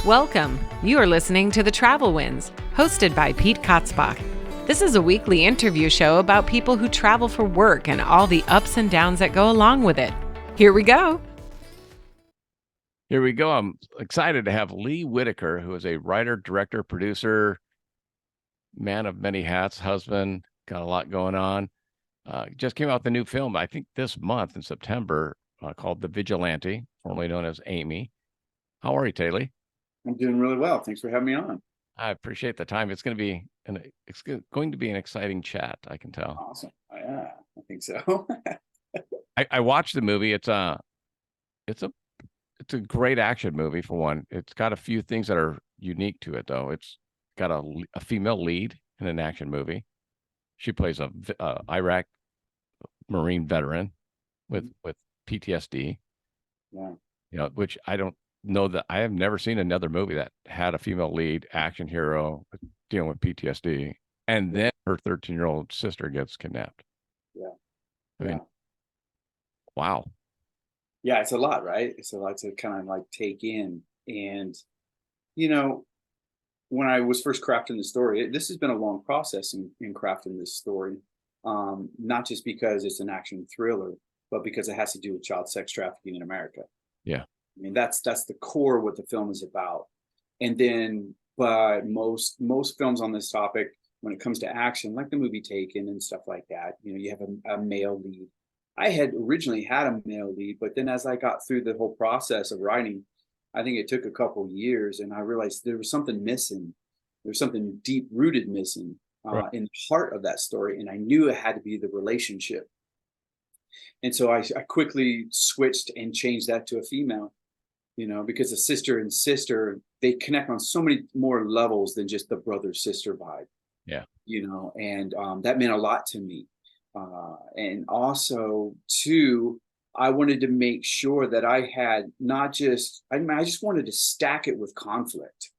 Welcome. You are listening to The Travel Winds, hosted by Pete Kotzbach. This is a weekly interview show about people who travel for work and all the ups and downs that go along with it. Here we go. Here we go. I'm excited to have Lee Whittaker, who is a writer, director, producer, man of many hats, husband, got a lot going on. Just came out with a new film, I think this month in September, called The Vigilante, formerly known as Amy. How are you, Taylor? I'm doing really well. Thanks for having me on. I appreciate the time. It's going to be an exciting chat, I can tell. Awesome. Yeah, I think so. I watched the movie. It's a great action movie for one. It's got a few things that are unique to it, though. It's got a female lead in an action movie. She plays a Iraq Marine veteran with PTSD. Yeah. Which I don't know that I have never seen another movie that had a female lead action hero dealing with PTSD, and then her 13-year-old sister gets kidnapped. Yeah. I mean, wow. Yeah, it's a lot, right? It's a lot to kind of like take in. And, when I was first crafting the story, this has been a long process in crafting this story. Not just because it's an action thriller, but because it has to do with child sex trafficking in America. Yeah. I mean, that's the core of what the film is about. And then, but most films on this topic, when it comes to action, like the movie Taken and stuff like that, you have a male lead. I had originally had a male lead, but then as I got through the whole process of writing, I think it took a couple of years, and I realized there was something missing. There was something deep rooted missing in the heart of that story, and I knew it had to be the relationship. And so I quickly switched and changed that to a female. Because a sister and sister, they connect on so many more levels than just the brother-sister vibe. Yeah. And that meant a lot to me. And also, too, I wanted to make sure that I had not just, I just wanted to stack it with conflict.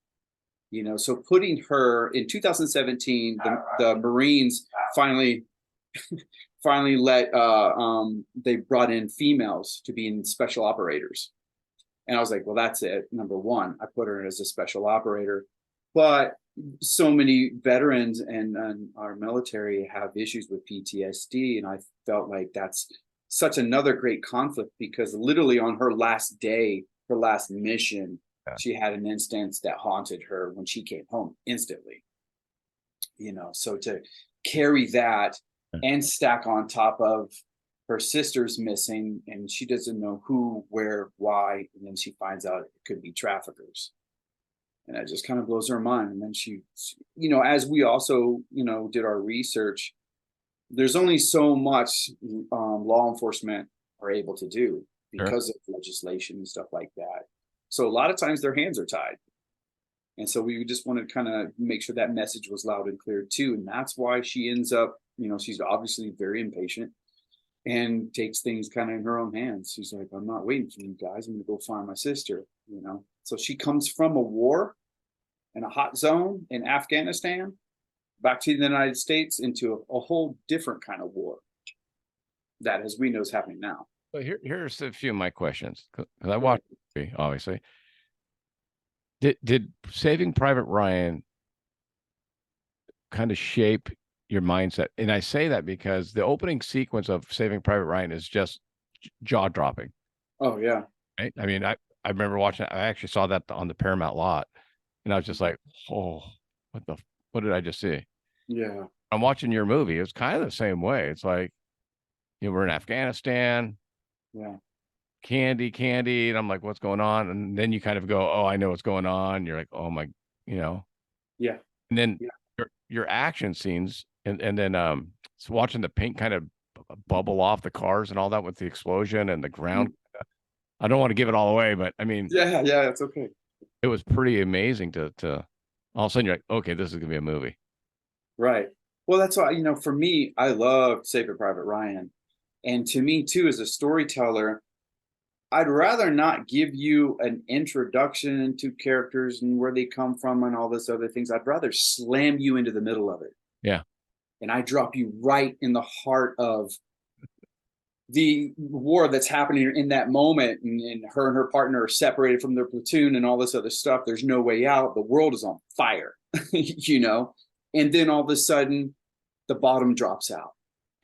So putting her in 2017, the Marines finally let, they brought in females to be in special operators. And I was like, well, that's it. Number one, I put her as a special operator. But so many veterans and our military have issues with PTSD. And I felt like that's such another great conflict, because literally on her last day, her last mission, she had an instance that haunted her when she came home instantly. So to carry that and stack on top of her sister's missing, and she doesn't know who, where, why, and then she finds out it could be traffickers, and that just kind of blows her mind. And then she as we also did our research, there's only so much law enforcement are able to do because of legislation and stuff like that. So a lot of times their hands are tied, and so we just wanted to kind of make sure that message was loud and clear too. And that's why she ends up, she's obviously very impatient and takes things kind of in her own hands. She's like, I'm not waiting for you guys. I'm going to go find my sister, So she comes from a war in a hot zone in Afghanistan back to the United States into a whole different kind of war that, as we know, is happening now. So here's a few of my questions, because I watched the movie, obviously. Did Saving Private Ryan kind of shape your mindset? And I say that because the opening sequence of Saving Private Ryan is just jaw-dropping. Oh yeah. Right? I mean, I remember watching it. I actually saw that on the Paramount lot, and I was just like, oh, what did I just see? Yeah. I'm watching your movie. It's kind of the same way. It's like, we're in Afghanistan. Yeah. Candy, and I'm like, what's going on? And then you kind of go, oh, I know what's going on. You're like, oh my, Yeah. And then your action scenes, and then so watching the paint kind of bubble off the cars and all that with the explosion and the ground. I don't want to give it all away, but I mean, yeah, it's okay. It was pretty amazing to all of a sudden you're like, okay, this is gonna be a movie. Right. Well, that's why, for me, I love Saving Private Ryan. And to me too, as a storyteller, I'd rather not give you an introduction to characters and where they come from and all this other things. I'd rather slam you into the middle of it. Yeah. And I drop you right in the heart of the war that's happening in that moment, and her and her partner are separated from their platoon and all this other stuff. There's no way out. The world is on fire, you know? And then all of a sudden the bottom drops out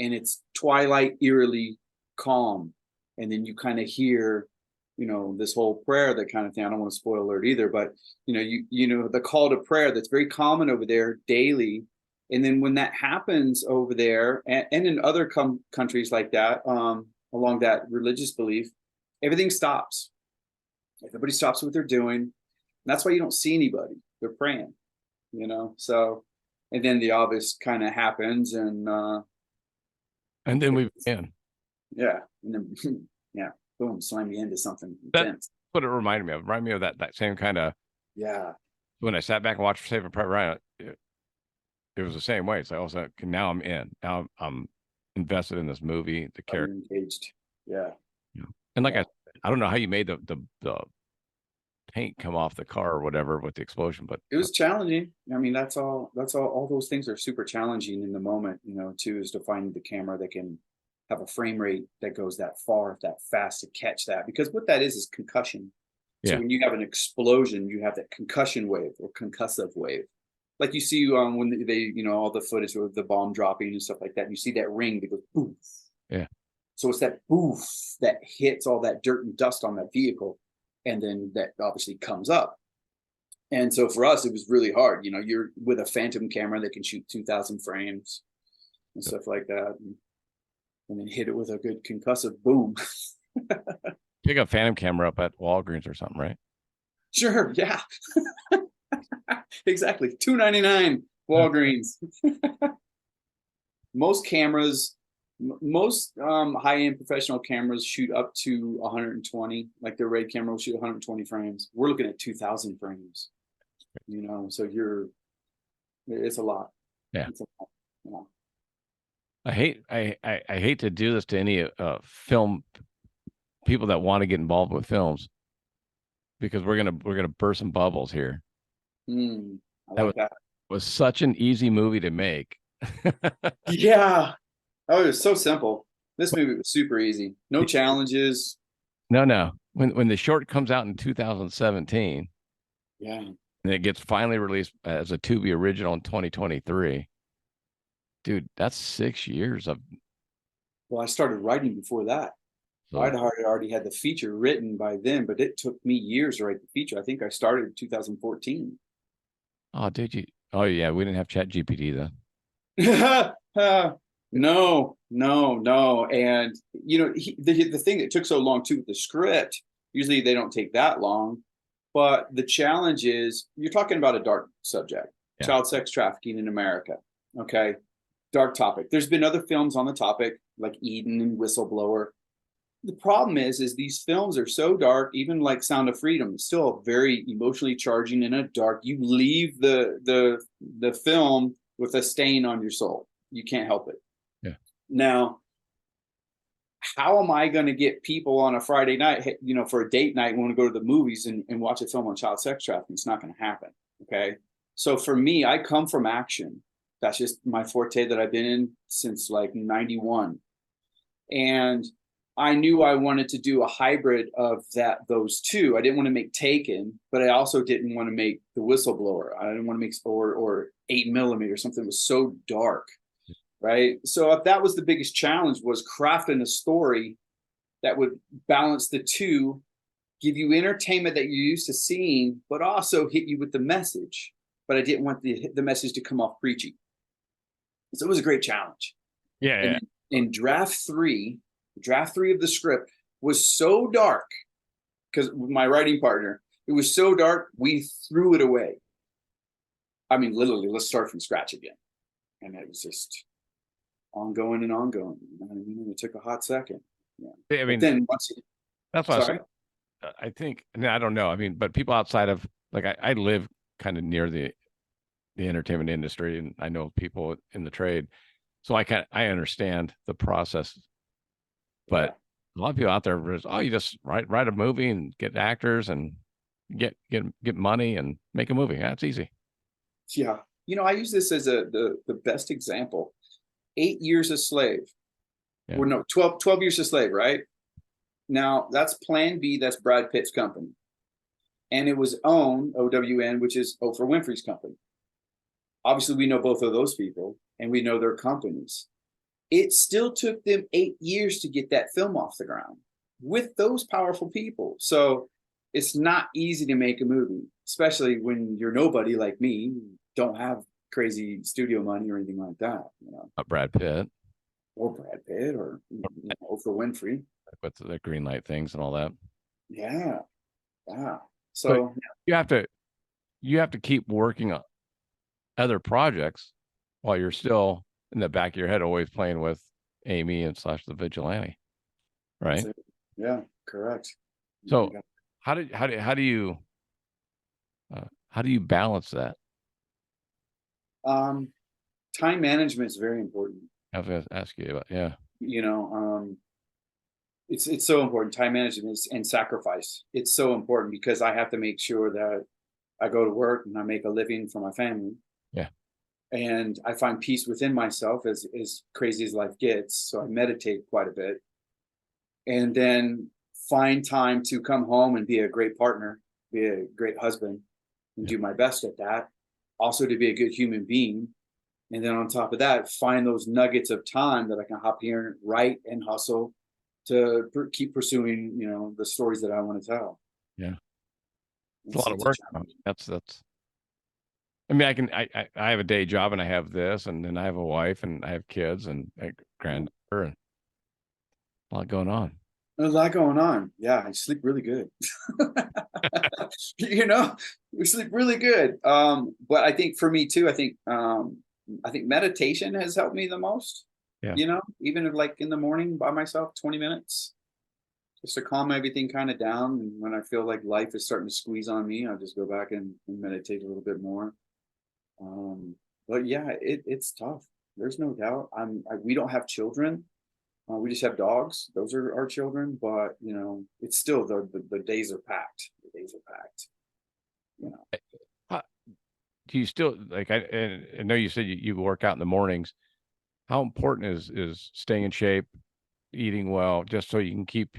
and it's twilight, eerily calm. And then you kind of hear, you know, this whole prayer, that kind of thing. I don't want to spoil alert either, but you know, the call to prayer that's very common over there daily. And then when that happens over there, and in other countries like that, along that religious belief, everything stops. Everybody stops what they're doing. And that's why you don't see anybody. They're praying, you know? So, and then the obvious kind of happens, and then we begin. Yeah. And then, yeah, boom, slam you into something That's intense. what it reminded me of. It reminded me of that same kind of, Yeah. when I sat back and watched Saving Private Ryan, it was the same way. It's like, oh, so now I'm in. Now I'm invested in this movie, the character. Engaged. Yeah. Yeah. And like I don't know how you made the paint come off the car or whatever with the explosion, but it was challenging. I mean, that's all those things are super challenging in the moment, you know, too, is to find the camera that can have a frame rate that goes that far, that fast, to catch that. Because what that is concussion. So when you have an explosion, you have that concussion wave or concussive wave. Like you see when they, you know, all the footage of the bomb dropping and stuff like that, and you see that ring that goes poof. Yeah. So it's that poof that hits all that dirt and dust on that vehicle, and then that obviously comes up. And so for us, it was really hard. You know, you're with a phantom camera that can shoot 2,000 frames and stuff like that, and then hit it with a good concussive boom. Pick a phantom camera up at Walgreens or something, right? Sure, yeah. Exactly. $2.99 Walgreens. Most cameras, most high-end professional cameras shoot up to 120. Like their RAID camera will shoot 120 frames. We're looking at 2,000 frames. You know, so it's a lot. Yeah. It's a lot, you know. I hate to do this to any film people that want to get involved with films, because we're gonna burst some bubbles here. That was such an easy movie to make. Yeah. Oh, it was so simple. This movie was super easy. No challenges. No. When the short comes out in 2017, yeah, and it gets finally released as a Tubi original in 2023, dude, that's 6 years of. Well, I started writing before that. So I'd already had the feature written by then, but it took me years to write the feature. I think I started in 2014. Oh, did you? Oh, yeah. We didn't have Chat GPT then. No. And, you know, the thing that took so long, too, with the script, usually they don't take that long. But the challenge is, you're talking about a dark subject, child sex trafficking in America. Okay. Dark topic. There's been other films on the topic, like Eden and Whistleblower. The problem is these films are so dark. Even like Sound of Freedom, it's still very emotionally charging and a dark. You leave the film with a stain on your soul. You can't help it. Yeah. Now, how am I going to get people on a Friday night, you know, for a date night, want to go to the movies and watch a film on child sex trafficking? It's not going to happen. Okay. So for me, I come from action. That's just my forte that I've been in since like 91. And I knew I wanted to do a hybrid of those two. I didn't want to make Taken, but I also didn't want to make The Whistleblower. I didn't want to make or 8mm, something that was so dark, right? So if that was the biggest challenge, was crafting a story that would balance the two, give you entertainment that you're used to seeing, but also hit you with the message. But I didn't want the message to come off preachy. So it was a great challenge. Yeah. In draft three of the script was so dark, because my writing partner, it was so dark, we threw it away. I mean, literally, let's start from scratch again. And it was just ongoing and ongoing. You know what I mean? It took a hot second. Yeah. I mean, but then once that's what I think. I don't know. I mean, but people outside of, like, I live kind of near the entertainment industry, and I know people in the trade, so I understand the process. But a lot of people out there, you just write a movie and get actors and get money and make a movie. That's easy. Yeah. You know, I use this as the best example. 8 Years a Slave. Yeah. Well, no, 12 Years a Slave, right? Now that's Plan B. That's Brad Pitt's company. And it was OWN, OWN, which is Oprah Winfrey's company. Obviously, we know both of those people and we know their companies. It still took them 8 years to get that film off the ground with those powerful people. So it's not easy to make a movie, especially when you're nobody like me, don't have crazy studio money or anything like that, you know. Not Brad Pitt. Or Brad Pitt or Oprah Winfrey. With the green light things and all that. Yeah. Yeah. So but you have to keep working on other projects while you're still in the back of your head always playing with Amy and / the vigilante, right? Yeah, correct. So how do you balance that? Time management is very important. I was going to ask you about, yeah. You know, it's so important. Time management and sacrifice. It's so important because I have to make sure that I go to work and I make a living for my family. Yeah. And I find peace within myself as crazy as life gets. So I meditate quite a bit. And then find time to come home and be a great partner, be a great husband, and do my best at that. Also to be a good human being. And then on top of that, find those nuggets of time that I can hop here and write and hustle to keep pursuing, you know, the stories that I want to tell. Yeah. It's a lot of work. That's I mean, I have a day job and I have this, and then I have a wife and I have kids and a granddaughter, and a lot going on. There's a lot going on. Yeah, I sleep really good. You know, we sleep really good. But I think for me too, I think meditation has helped me the most. Yeah. You know, even if like in the morning by myself, 20 minutes, just to calm everything kind of down. And when I feel like life is starting to squeeze on me, I'll just go back and meditate a little bit more. But yeah, it's tough. There's no doubt. We don't have children. We just have dogs. Those are our children. But you know, it's still the days are packed. The days are packed. You know. Do you still like? I know you said you work out in the mornings. How important is staying in shape, eating well, just so you can keep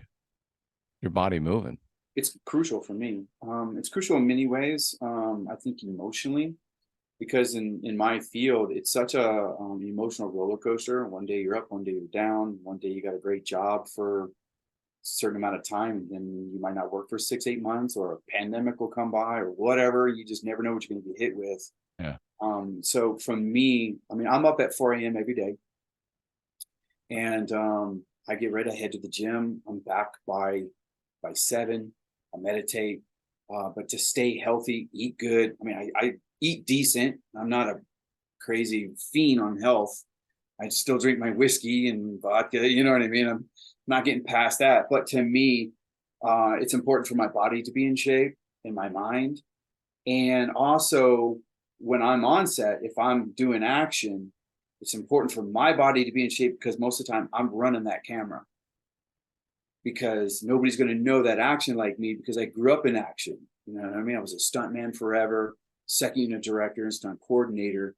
your body moving? It's crucial for me. It's crucial in many ways. I think emotionally, because in my field, it's such a emotional roller coaster. One day you're up, one day you're down. One day you got a great job for a certain amount of time, and then you might not work for 6-8 months, or a pandemic will come by, or whatever. You just never know what you're going to be hit with. Yeah. So for me, I mean, I'm up at 4 a.m. every day, and I get ready to head to the gym. I'm back by 7. I meditate, but to stay healthy, eat good. I mean, I eat decent. I'm not a crazy fiend on health. I still drink my whiskey and vodka. You know what I mean? I'm not getting past that. But to me, it's important for my body to be in shape, in my mind, and also when I'm on set, if I'm doing action, it's important for my body to be in shape, because most of the time I'm running that camera, because nobody's going to know that action like me, because I grew up in action. You know what I mean? I was a stunt man forever, second unit director and stunt coordinator.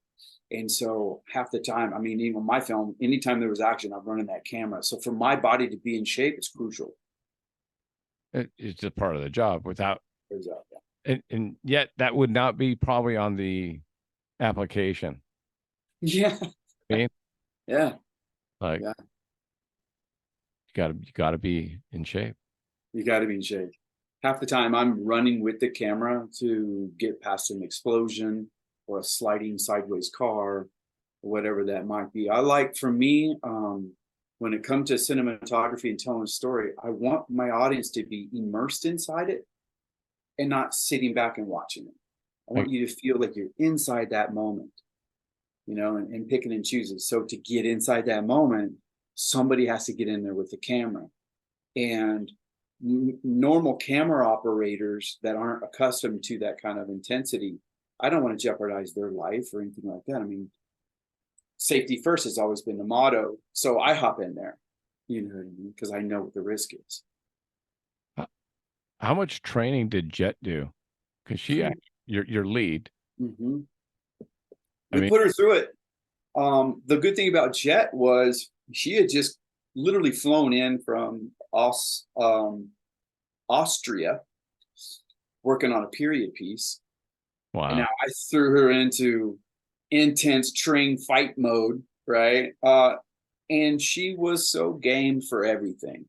And so half the time, I mean, even my film, anytime there was action, I'm running that camera. So for my body to be in shape, it's crucial. It's just part of the job. Without, Exactly. and yet that would not be probably on the application. Yeah. I mean, yeah. Like, yeah. You gotta be in shape. You got to be in shape. Half the time I'm running with the camera to get past an explosion or a sliding sideways car, or whatever that might be. I like, for me, when it comes to cinematography and telling a story, I want my audience to be immersed inside it and not sitting back and watching it. I want you to feel like you're inside that moment, you know, and picking and choosing. So to get inside that moment, somebody has to get in there with the camera. And normal camera operators that aren't accustomed to that kind of intensity, I don't want to jeopardize their life or anything like that. I mean, safety first has always been the motto. So I hop in there, you know what I mean? Because I know what the risk is. How much training did Jet do? Because she, your lead. Mm-hmm. We put her through it. The good thing about Jet was she had just literally flown in from Austria, working on a period piece. Wow. And now I threw her into intense train fight mode, right? And she was so game for everything,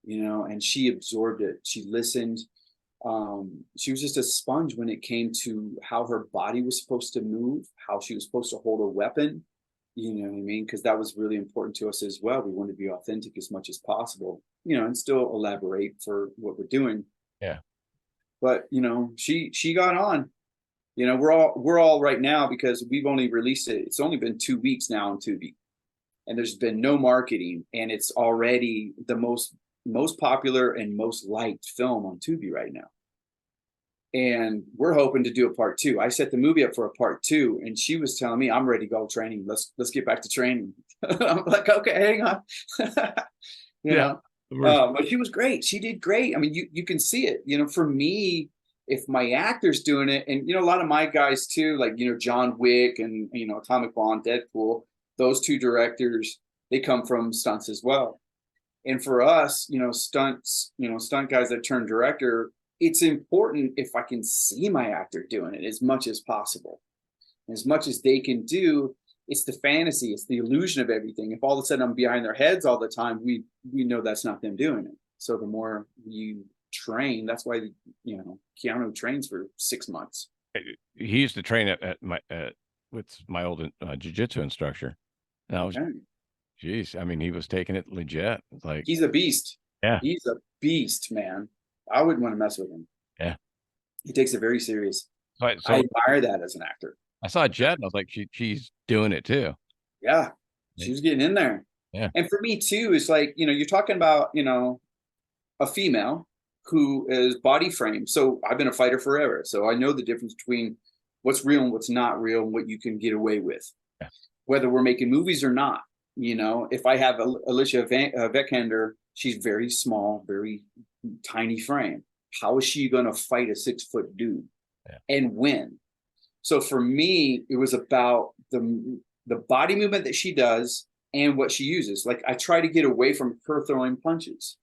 and she absorbed it. She listened. She was just a sponge when it came to how her body was supposed to move, how she was supposed to hold a weapon. You know what I mean? Because that was really important to us as well. We wanted to be authentic as much as possible, and still elaborate for what we're doing. Yeah. But she got on. We're all right now, because we've only released it. It's only been 2 weeks now on Tubi, and there's been no marketing, and it's already the most popular and most liked film on Tubi right now. And we're hoping to do a part 2. I set the movie up for a part 2, and she was telling me, I'm ready to go training. Let's get back to training. I'm like, okay, hang on. But she was great. She did great. I mean, you can see it, for me, if my actor's doing it, and, a lot of my guys too, like, John Wick and, Atomic Blonde, Deadpool, those 2 directors, they come from stunts as well. And for us, stunts, stunt guys that turn director, it's important if I can see my actor doing it as much as possible. As much as they can do, it's the fantasy, it's the illusion of everything. If all of a sudden I'm behind their heads all the time, we know that's not them doing it. So the more you train, that's why, Keanu trains for 6 months. He used to train with my old jiu-jitsu instructor. And I was, geez, I mean, he was taking it legit. It's like, he's a beast. Yeah. He's a beast, man. I wouldn't want to mess with him. Yeah. He takes it very serious. So I admire that as an actor. I saw Jet, and I was like, she's doing it too. Yeah. She was getting in there. Yeah. And for me too, it's like, you're talking about, a female who is body frame. So I've been a fighter forever. So I know the difference between what's real and what's not real, and what you can get away with, whether we're making movies or not. If I have Alicia Vikander, she's very small, very tiny frame. How is she going to fight a 6-foot dude and win? So for me, it was about the body movement that she does and what she uses. Like, I try to get away from her throwing punches.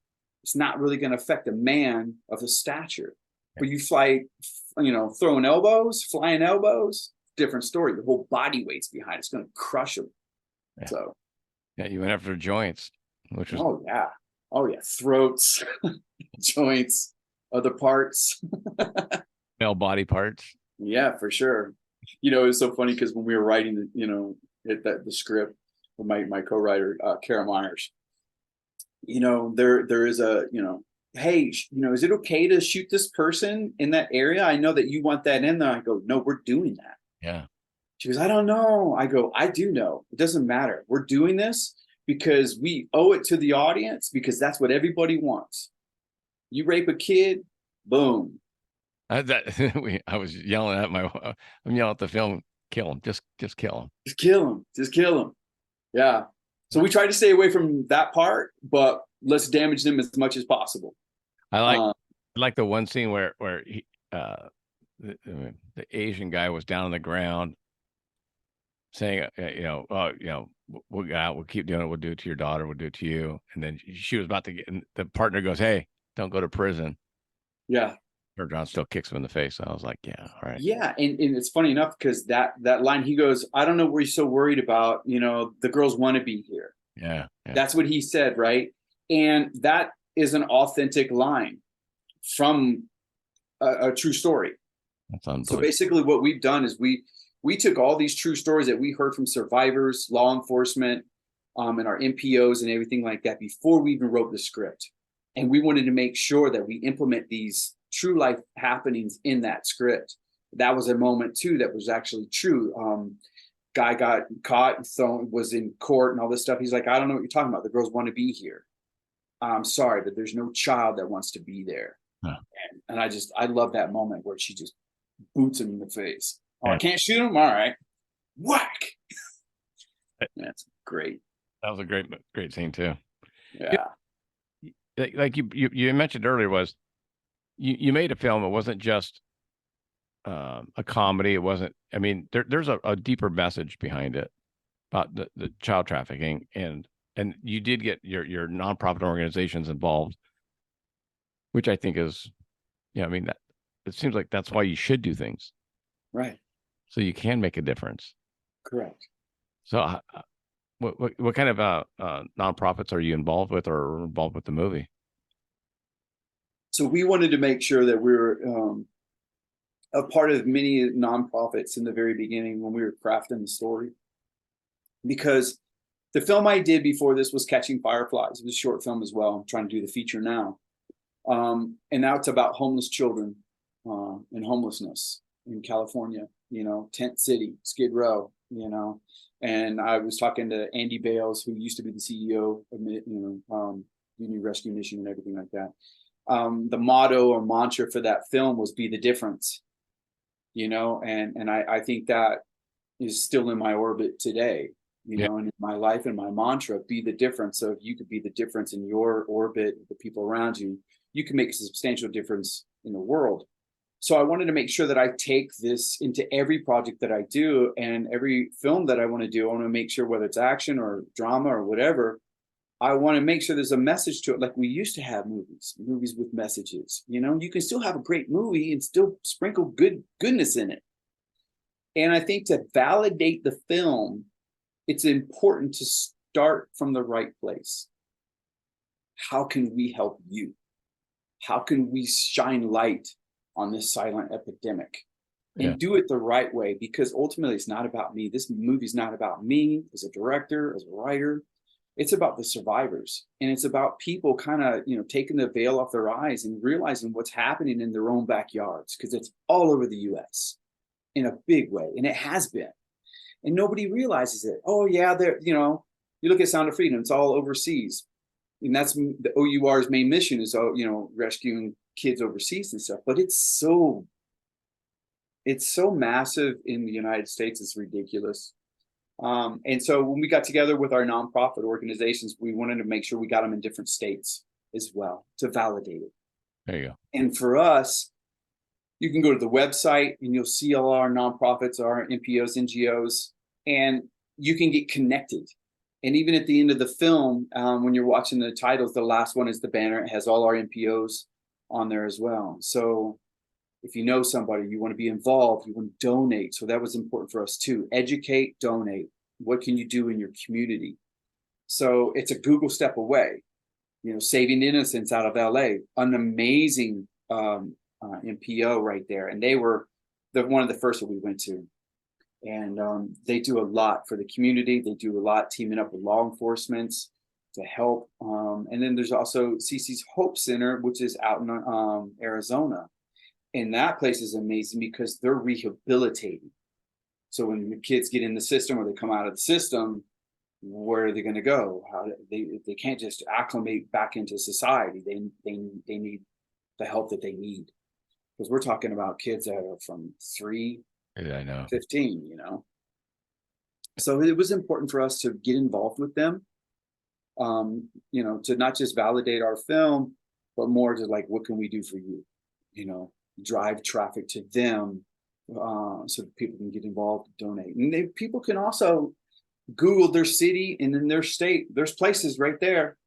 It's not really going to affect a man of his stature. But you throwing elbows, flying elbows, different story. The whole body weight's behind. It's going to crush him. Yeah. So. Yeah, you went after joints, which was. Oh yeah, throats, joints, other parts. Male body parts. Yeah, for sure. It was so funny because when we were writing, the script with my co-writer, Kara Myers, there is a, hey, is it okay to shoot this person in that area? I know that you want that in there. I go, no, we're doing that. Yeah. She goes, I don't know. I go, I do know. It doesn't matter. We're doing this because we owe it to the audience, because that's what everybody wants. You rape a kid, boom. I was yelling at I'm yelling at the film, kill him, just kill him. Just kill him. Just kill him. Yeah. So we try to stay away from that part, but let's damage them as much as possible. I like the one scene where he, the Asian guy was down on the ground saying, we'll keep doing it. We'll do it to your daughter. We'll do it to you. And then she was about to get, and the partner goes, hey, don't go to prison. Yeah. John still kicks him in the face. I was like, yeah, all right. Yeah. And it's funny enough, because that line, he goes, I don't know what you're so worried about. The girls want to be here. Yeah. That's what he said. Right. And that is an authentic line from a true story. That's unbelievable. So basically what we've done is we took all these true stories that we heard from survivors, law enforcement, and our NPOs and everything like that before we even wrote the script. And we wanted to make sure that we implement these true life happenings in that script. That was a moment too that was actually true. Guy got caught and was in court and all this stuff. He's like, I don't know what you're talking about. The girls want to be here. I'm sorry, but there's no child that wants to be there. Huh. And I love that moment where she just boots him in the face. Oh, I can't shoot him? All right. Whack. That's great. That was a great scene too. Yeah. Like you mentioned earlier, was you made a film. It wasn't just a comedy. It wasn't, there's a deeper message behind it about the child trafficking. And And you did get your nonprofit organizations involved, which I think is, I mean, that it seems like that's why you should do things. Right. So you can make a difference. Correct. So what kind of nonprofits are you involved with or involved with the movie? So we wanted to make sure that we were a part of many nonprofits in the very beginning when we were crafting the story. Because the film I did before this was Catching Fireflies. It was a short film as well. I'm trying to do the feature now. And now it's about homeless children and homelessness in California, Tent City, Skid Row, And I was talking to Andy Bales, who used to be the CEO of Union Rescue Mission and everything like that. The motto or mantra for that film was "Be the difference," and I think that is still in my orbit today, and in my life and my mantra, be the difference. So if you could be the difference in your orbit, the people around you, you can make a substantial difference in the world. So I wanted to make sure that I take this into every project that I do, and every film that I want to do. I want to make sure, whether it's action or drama or whatever, I want to make sure there's a message to it. Like we used to have movies with messages. You can still have a great movie and still sprinkle goodness in it. And I think to validate the film, it's important to start from the right place. How can we help you? How can we shine light on this silent epidemic and do it the right way? Because ultimately it's not about me. This movie's not about me as a director, as a writer. It's about the survivors, and it's about people kind of, taking the veil off their eyes and realizing what's happening in their own backyards, because it's all over the US in a big way. And it has been, and nobody realizes it. Oh yeah. You look at Sound of Freedom, it's all overseas. And that's the OUR's main mission is, rescuing kids overseas and stuff. But it's so massive in the United States. It's ridiculous. And so when we got together with our nonprofit organizations, we wanted to make sure we got them in different states as well to validate it. There you go. And for us, you can go to the website and you'll see all our nonprofits, our NPOs, NGOs, and you can get connected. And even at the end of the film, when you're watching the titles, the last one is the banner. It has all our NPOs on there as well. So if you know somebody, you want to be involved, you want to donate. So that was important for us too. Educate, donate. What can you do in your community? So it's a Google step away. Saving Innocence out of LA, an amazing NPO right there. And they were one of the first that we went to. And they do a lot for the community. They do a lot teaming up with law enforcement to help. And then there's also CC's Hope Center, which is out in Arizona. And that place is amazing because they're rehabilitating. So when the kids get in the system or they come out of the system, where are they going to go? They can't just acclimate back into society. They need the help that they need. Because we're talking about kids that are from 3 to 15, So it was important for us to get involved with them, to not just validate our film, but more to like, what can we do for you? Drive traffic to them so that people can get involved, donate. And people can also Google their city and in their state. There's places right there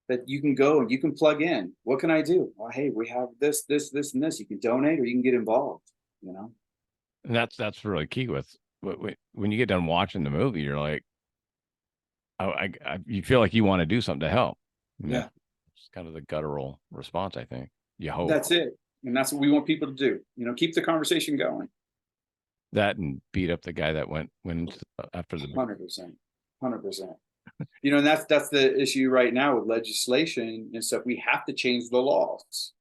that you can go and you can plug in. What can I do? Well, hey, we have this, and this. You can donate or you can get involved, And that's really key with when you get done watching the movie, you're like, you feel like you want to do something to help. Yeah. It's kind of the guttural response, I think. You hope. That's it. And that's what we want people to do. Keep the conversation going. That and beat up the guy that went after the 100%. And that's the issue right now with legislation and stuff. We have to change the laws.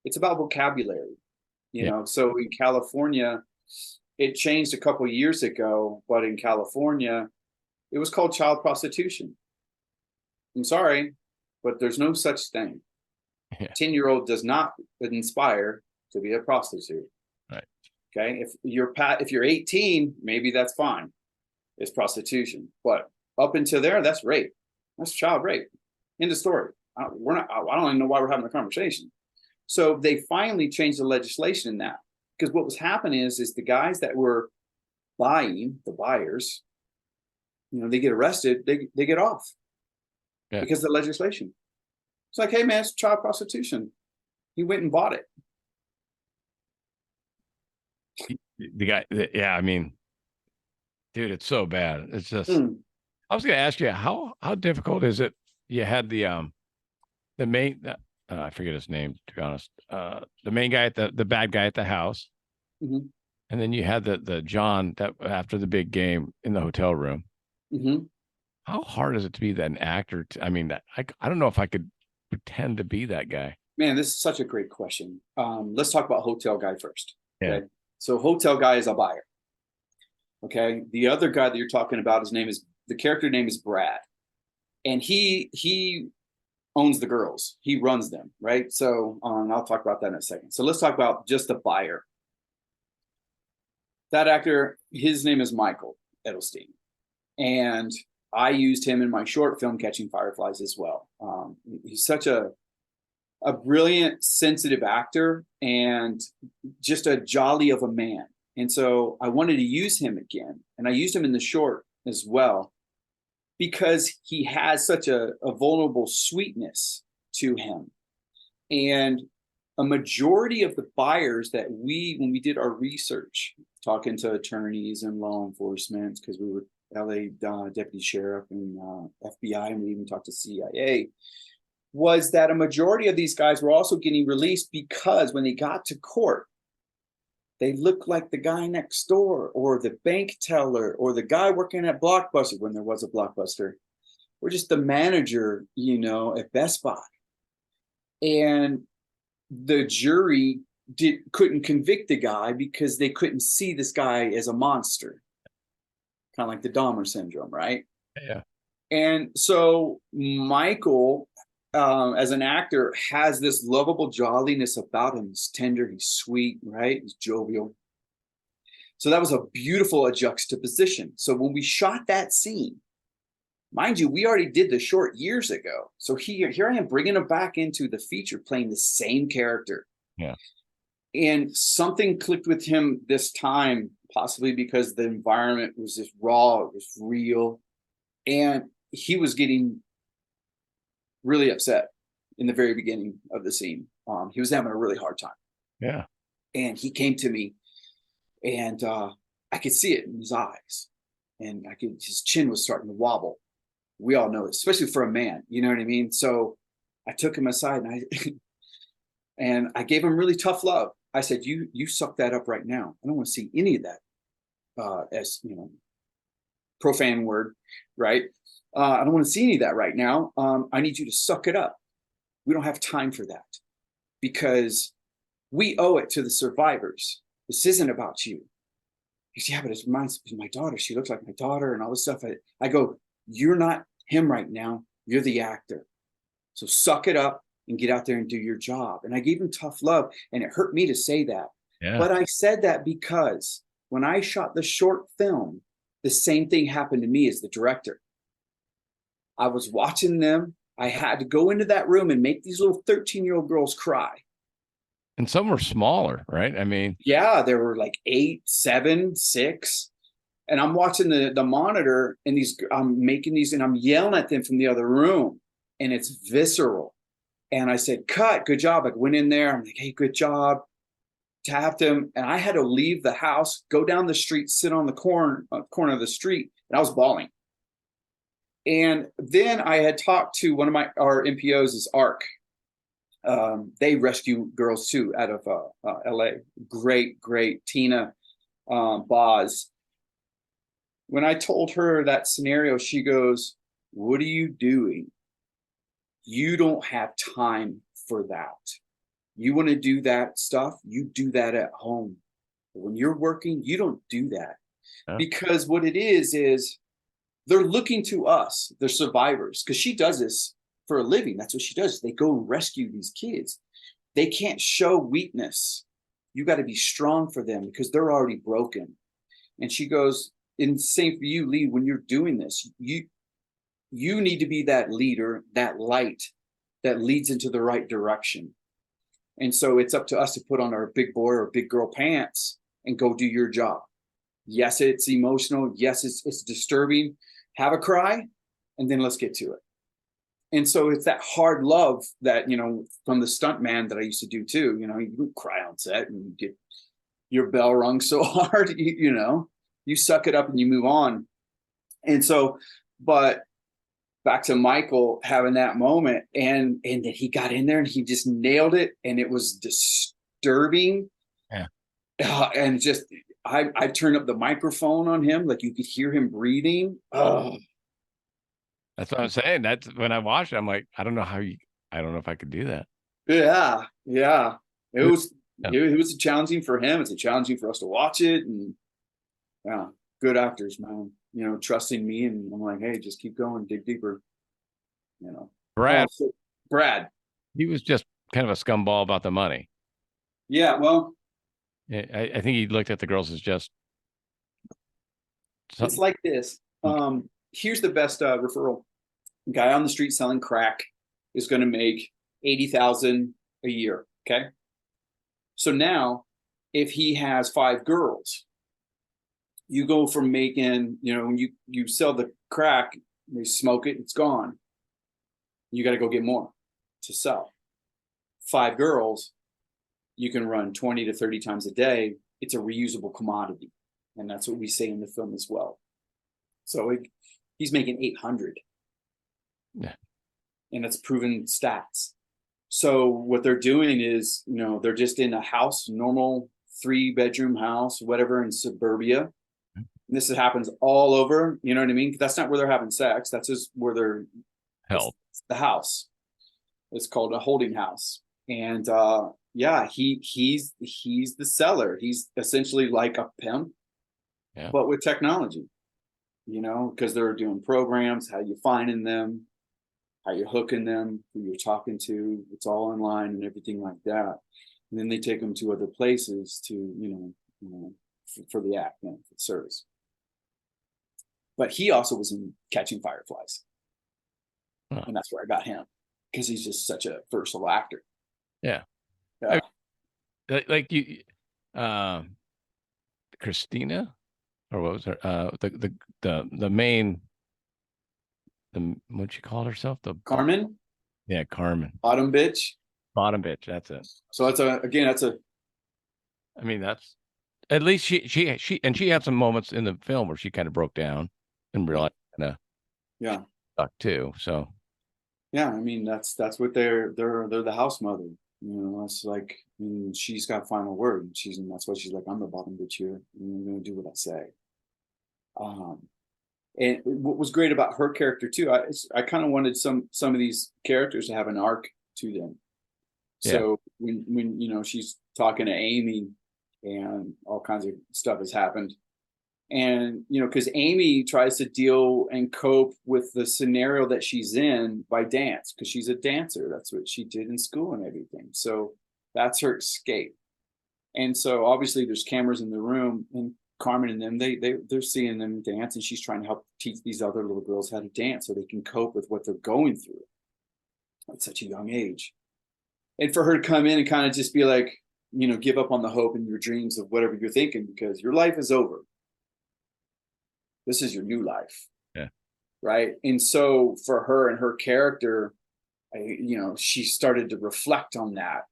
It's about vocabulary, So in California, it changed a couple of years ago, but in California, it was called child prostitution. I'm sorry, but there's no such thing. 10-year-old does not inspire to be a prostitute. Right. Okay. If you're 18, maybe that's fine. It's prostitution, but up until there, that's rape. That's child rape. End of story. I don't even know why we're having a conversation. So they finally changed the legislation in that, because what was happening is the guys that were buying, the buyers, they get arrested, they get off. Yeah. because of the legislation. It's like, hey man, it's child prostitution. He went and bought it. The guy, yeah, I mean, dude, it's so bad. It's just, Mm. I was going to ask you, how difficult is it? You had the main, I forget his name, to be honest. The main guy the bad guy at the house. Mm-hmm. And then you had the John that after the big game in the hotel room. Mm-hmm. How hard is it to be an actor? I mean, I don't know if I could pretend to be that guy. Man, this is such a great question. Let's talk about hotel guy first. Yeah. Okay. So hotel guy is a buyer. Okay. The other guy that you're talking about, the character name is Brad. And he owns the girls. He runs them, right? So I'll talk about that in a second. So let's talk about just the buyer. That actor, his name is Michael Edelstein. And I used him in my short film, Catching Fireflies, as well. He's such a brilliant, sensitive actor and just a jolly of a man. And so I wanted to use him again. And I used him in the short as well because he has such a vulnerable sweetness to him. And a majority of the buyers that when we did our research, talking to attorneys and law enforcement, because we were LA deputy sheriff and FBI, and we even talked to CIA, was that a majority of these guys were also getting released because when they got to court, they looked like the guy next door or the bank teller or the guy working at Blockbuster when there was a Blockbuster, or just the manager, at Best Buy. And the jury couldn't convict the guy because they couldn't see this guy as a monster, kind of like the Dahmer syndrome, right? Yeah. And so Michael, as an actor, has this lovable jolliness about him. He's tender, he's sweet, right? He's jovial. So that was a beautiful juxtaposition. So when we shot that scene, mind you, we already did the short years ago. So here I am bringing him back into the feature, playing the same character. Yeah. And something clicked with him this time, possibly because the environment was just raw, it was real. And he was getting really upset in the very beginning of the scene. He was having a really hard time. Yeah. And he came to me and I could see it in his eyes. And his chin was starting to wobble. We all know it, especially for a man, you know what I mean? So I took him aside and I gave him really tough love. I said, you suck that up right now. I don't want to see any of that as, profane word, right? I don't want to see any of that right now. I need you to suck it up. We don't have time for that because we owe it to the survivors. This isn't about you. He said, yeah, but it reminds me of my daughter. She looks like my daughter and all this stuff. I go, you're not him right now. You're the actor. So suck it up and get out there and do your job. And I gave him tough love, and it hurt me to say that. Yeah. But I said that because when I shot the short film, the same thing happened to me as the director. I was watching them. I had to go into that room and make these little 13-year-old girls cry. And some were smaller, right? I mean, yeah, there were like 8, 7, 6. And I'm watching the monitor and I'm making these and I'm yelling at them from the other room, and it's visceral. And I said, cut, good job. I went in there. I'm like, hey, good job. Tapped him. And I had to leave the house, go down the street, sit on the corner of the street. And I was bawling. And then I had talked to one of our MPOs is ARC. They rescue girls too out of LA. Great Tina Boz. When I told her that scenario, she goes, what are you doing? You don't have time for that. You want to do that stuff, you do that at home. But when you're working, you don't do that. Huh? Because what it is they're looking to us, the survivors, because she does this for a living. That's what she does. They go and rescue these kids. They can't show weakness. You got to be strong for them because they're already broken. And she goes, and same for you, Lee, when you're doing this, you need to be that leader, that light that leads into the right direction. And so it's up to us to put on our big boy or big girl pants and go do your job. Yes, it's emotional. Yes, it's disturbing. Have a cry, and then let's get to it. And so it's that hard love that, from the stunt man that I used to do too. You cry on set and you get your bell rung so hard, you suck it up and you move on. And so, but back to Michael having that moment, and then he got in there and he just nailed it, and it was disturbing. Yeah. And just I turned up the microphone on him, like you could hear him breathing. Oh. That's what I'm saying. That's when I watched it, I'm like, I don't know if I could do that. Yeah. It was challenging for him. It's challenging for us to watch it. And yeah, good actors, man. Trusting me, and I'm like, hey, just keep going, dig deeper. Brad, Brad, he was just kind of a scumball about the money. Yeah, well, I think he looked at the girls as just it's like this. Here's the best referral. A guy on the street selling crack is going to make $80,000 a year. Okay. So now, if he has 5 girls, you go from making, when you sell the crack, they smoke it, it's gone. You got to go get more to sell. 5 girls, you can run 20 to 30 times a day. It's a reusable commodity. And that's what we say in the film as well. So he's making 800. Yeah. And it's proven stats. So what they're doing is, they're just in a house, normal 3-bedroom house, whatever, in suburbia. And this happens all over, you know what I mean? That's not where they're having sex. That's just where they're held. The house. It's called a holding house. And yeah, he's the seller. He's essentially like a pimp, but with technology, because they're doing programs, how you finding them, how you're hooking them, who you're talking to. It's all online and everything like that. And then they take them to other places to, for the act, for the service. But he also was in Catching Fireflies. Huh. And that's where I got him, because he's just such a versatile actor. Yeah. Like you, Christina, or what was her? The main, what she called herself? Carmen. Yeah, Carmen. Bottom bitch. Bottom bitch. That's it. So that's I mean, that's at least she had some moments in the film where she kind of broke down and realized stuck too. So yeah, I mean that's what they're the house mother. It's like, she's got final word. And that's why she's like, I'm the bottom bitch here. I'm gonna do what I say. And what was great about her character too, I kind of wanted some of these characters to have an arc to them. So when she's talking to Amy, and all kinds of stuff has happened, and because Amy tries to deal and cope with the scenario that she's in by dance, because she's a dancer. That's what she did in school and everything. So that's her escape. And so obviously there's cameras in the room, and Carmen and them, they're seeing them dance, and she's trying to help teach these other little girls how to dance so they can cope with what they're going through at such a young age. And for her to come in and kind of just be like, give up on the hope and your dreams of whatever you're thinking, because your life is over. This is your new life. Yeah. Right. And so for her and her character, she started to reflect on that.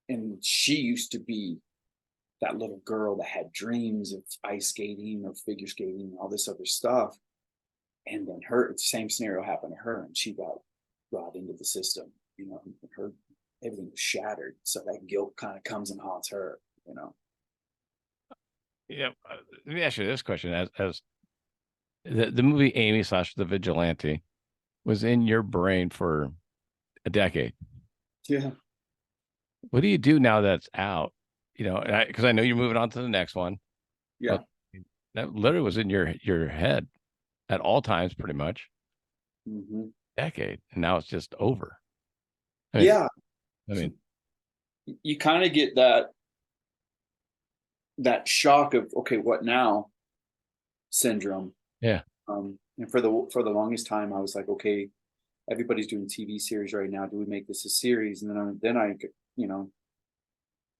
And she used to be that little girl that had dreams of ice skating or figure skating and all this other stuff. And then the same scenario happened to her, and she got brought into the system, her, everything was shattered. So that guilt kind of comes and haunts her, Yeah. Let me ask you this question. As the movie Amy / The Vigilante was in your brain for a decade. Yeah. What do you do now that's out? Because I know you're moving on to the next one. Yeah. That literally was in your head at all times, pretty much. Mm-hmm. Decade, and now it's just over. I mean, you kind of get that shock of, okay, what now syndrome. Yeah. And for the longest time, I was like, okay, everybody's doing TV series right now. Do we make this a series? And then I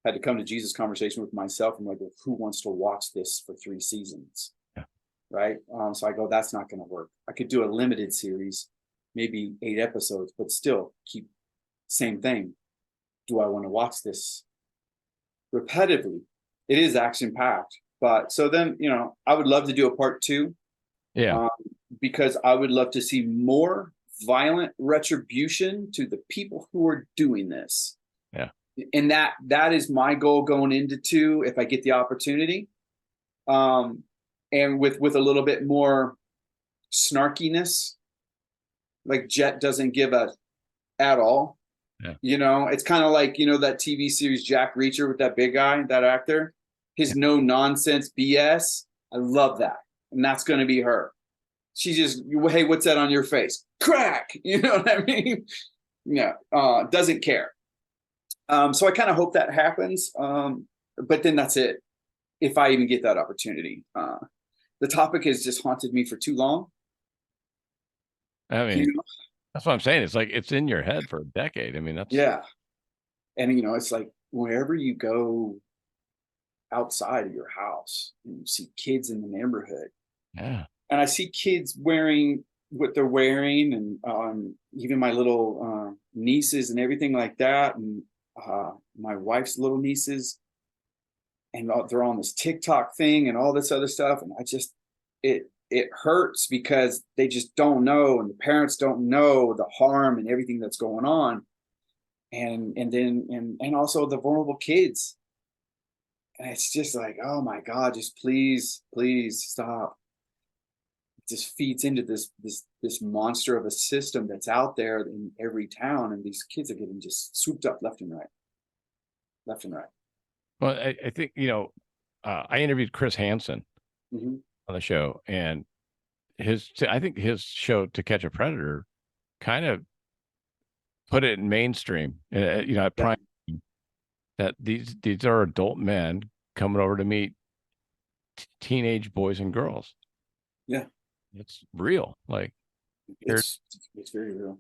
had to come to Jesus conversation with myself. I'm like, well, who wants to watch this for 3 seasons? Yeah. Right. So I go, that's not going to work. I could do a limited series, maybe 8 episodes, but still keep same thing. Do I want to watch this repetitively? It is action packed, but so then, you know, I would love to do a part 2. Yeah. Because I would love to see more violent retribution to the people who are doing this. Yeah. And that is my goal going into 2, if I get the opportunity. And with a little bit more snarkiness, like Jet doesn't give a at all. Yeah. You know, it's kind of like, you know, that TV series Jack Reacher with that big guy, that actor, his no nonsense BS. I love that. And that's going to be her. She just, hey, what's that on your face? Crack. You know what I mean? Yeah. Doesn't care. So I kind of hope that happens. But then that's it. If I even get that opportunity, the topic has just haunted me for too long. I mean, you know? that's what I'm saying. It's like it's in your head for a decade. I mean, that's Yeah. And, you know, it's like wherever you go outside of your house, and you see kids in the neighborhood. yeah. And I see kids wearing what they're wearing, and even my little nieces and everything like that, and my wife's little nieces, and they're on this TikTok thing and all this other stuff, and I just it hurts because they just don't know, and the parents don't know the harm and everything that's going on, and also the vulnerable kids, and it's just like, oh my God, just please stop. Just feeds into this monster of a system that's out there in every town, and these kids are getting just swooped up left and right. Well, I think, you know, I interviewed Chris Hansen Mm-hmm. on the show, and I think his show To Catch a Predator kind of put it in mainstream, you know, at prime, that these are adult men coming over to meet teenage boys and girls. Yeah, It's real. Like it's very real.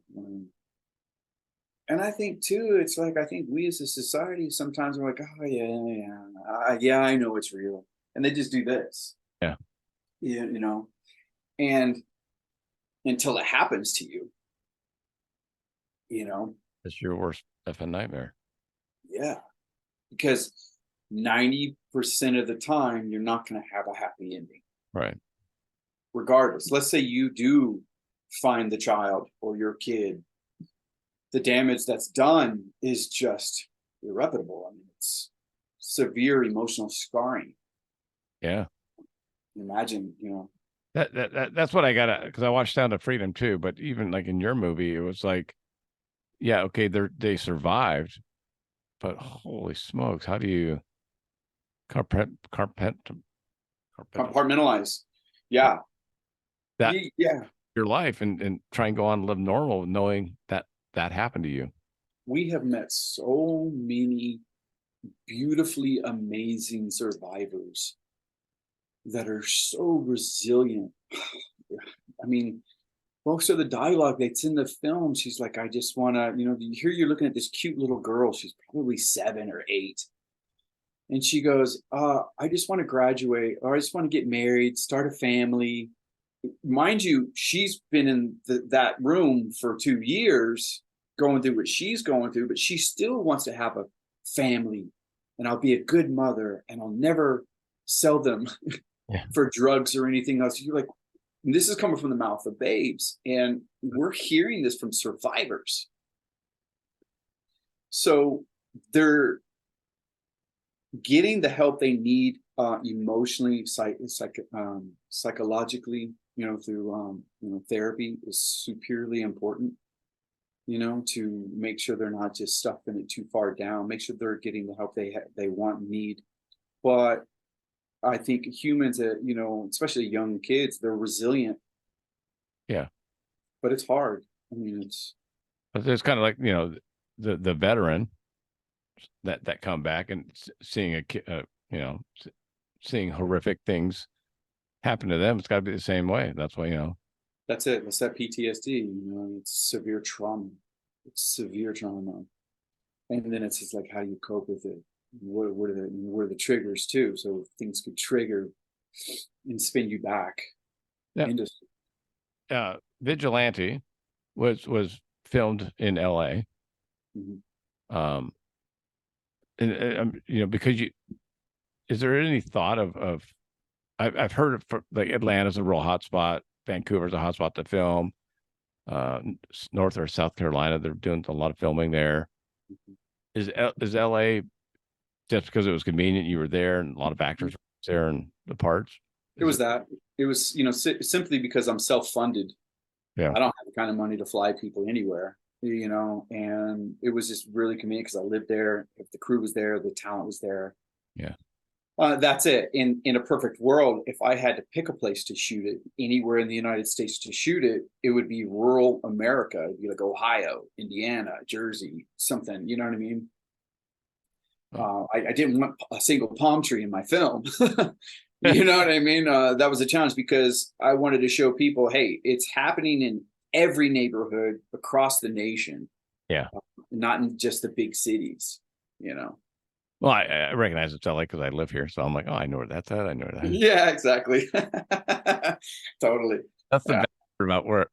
And I think too, it's like, I think we as a society sometimes are like, oh yeah, I know it's real, and they just do this. Yeah. You know, and until it happens to you, you know. It's your worst effing nightmare. Yeah, because 90% of the time you're not going to have a happy ending. Right. Regardless, let's say you do find the child or your kid, the damage that's done is just irreparable. I mean, it's severe emotional scarring. Yeah. Imagine, you know. That's what I got, because I watched Sound of Freedom too. But even like in your movie, it was like, yeah, okay, they survived, but holy smokes, how do you Compartmentalize? Yeah. that Yeah. your life and try and go on and live normal, knowing that happened to you. We have met so many beautifully amazing survivors that are so resilient. I mean, most of the dialogue that's in the film, she's like, I just want to, you know, here you're looking at this cute little girl. She's probably 7 or 8. And she goes, I just want to graduate, or I just want to get married, start a family. Mind you, she's been in that room for 2 years going through what she's going through, but she still wants to have a family, and I'll be a good mother, and I'll never sell them for drugs or anything else. You're like, this is coming from the mouth of babes, and we're hearing this from survivors. So they're getting the help they need emotionally, psychologically, you know, through you know, therapy is superiorly important, you know, to make sure they're not just stuffing it too far down, make sure they're getting the help they want and need. But I think humans, you know, especially young kids, they're resilient. Yeah. But it's hard. I mean, it's kind of like, you know, the veteran that come back and seeing a kid, you know, seeing horrific things happen to them. It's got to be the same way. That's why, you know. That's it. It's that PTSD. You know, it's severe trauma. It's severe trauma, and then it's just like, how do you cope with it? What are the triggers too? So things could trigger and spin you back. Yeah. Vigilante was filmed in LA. Mhm. Um, because is there any thought of I've heard of like Atlanta's a real hotspot, Vancouver's a hotspot to film, North or South Carolina, they're doing a lot of filming there. Is LA just because it was convenient, you were there and a lot of actors were there and the parts? It was that. It was, simply because I'm self-funded. Yeah. I don't have the kind of money to fly people anywhere, and it was just really convenient because I lived there. If the crew was there, the talent was there. Yeah. That's it. In a perfect world, if I had to pick a place to shoot it anywhere in the United States to shoot it, it would be rural America. It'd be like Ohio, Indiana, Jersey, something. You know what I mean? I didn't want a single palm tree in my film. You know what I mean? That was a challenge because I wanted to show people, hey, it's happening in every neighborhood across the nation. Yeah. Not in just the big cities, Well, I recognize it's LA because I live here. So I'm like, oh, I know where that's at. I know where that is. Yeah, exactly. Totally. That's the best part about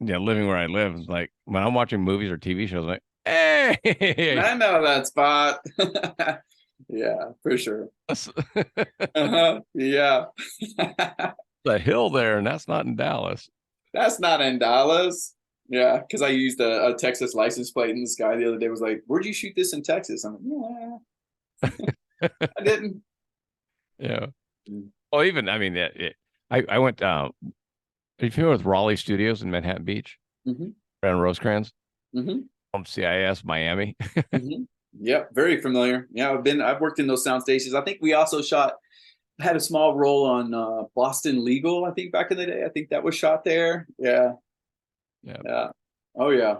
living where I live. Is like when I'm watching movies or TV shows, I'm like, hey, I know that spot. Yeah, for sure. Yeah. the hill there, and that's not in Dallas. That's not in Dallas. Yeah, because I used a Texas license plate, and this guy the other day was like, "Where'd you shoot this in Texas?" I'm like, "Yeah, I didn't." Yeah. Well, even I mean, I went. Are you familiar with Raleigh Studios in Manhattan Beach? Mm-hmm. Around Rosecrans. Mm-hmm. From CIS Miami. Mm-hmm. Yep, very familiar. Yeah, I've worked in those sound stations. I think we also had a small role on Boston Legal, I think back in the day. I think that was shot there. Yeah. Yeah. Oh yeah.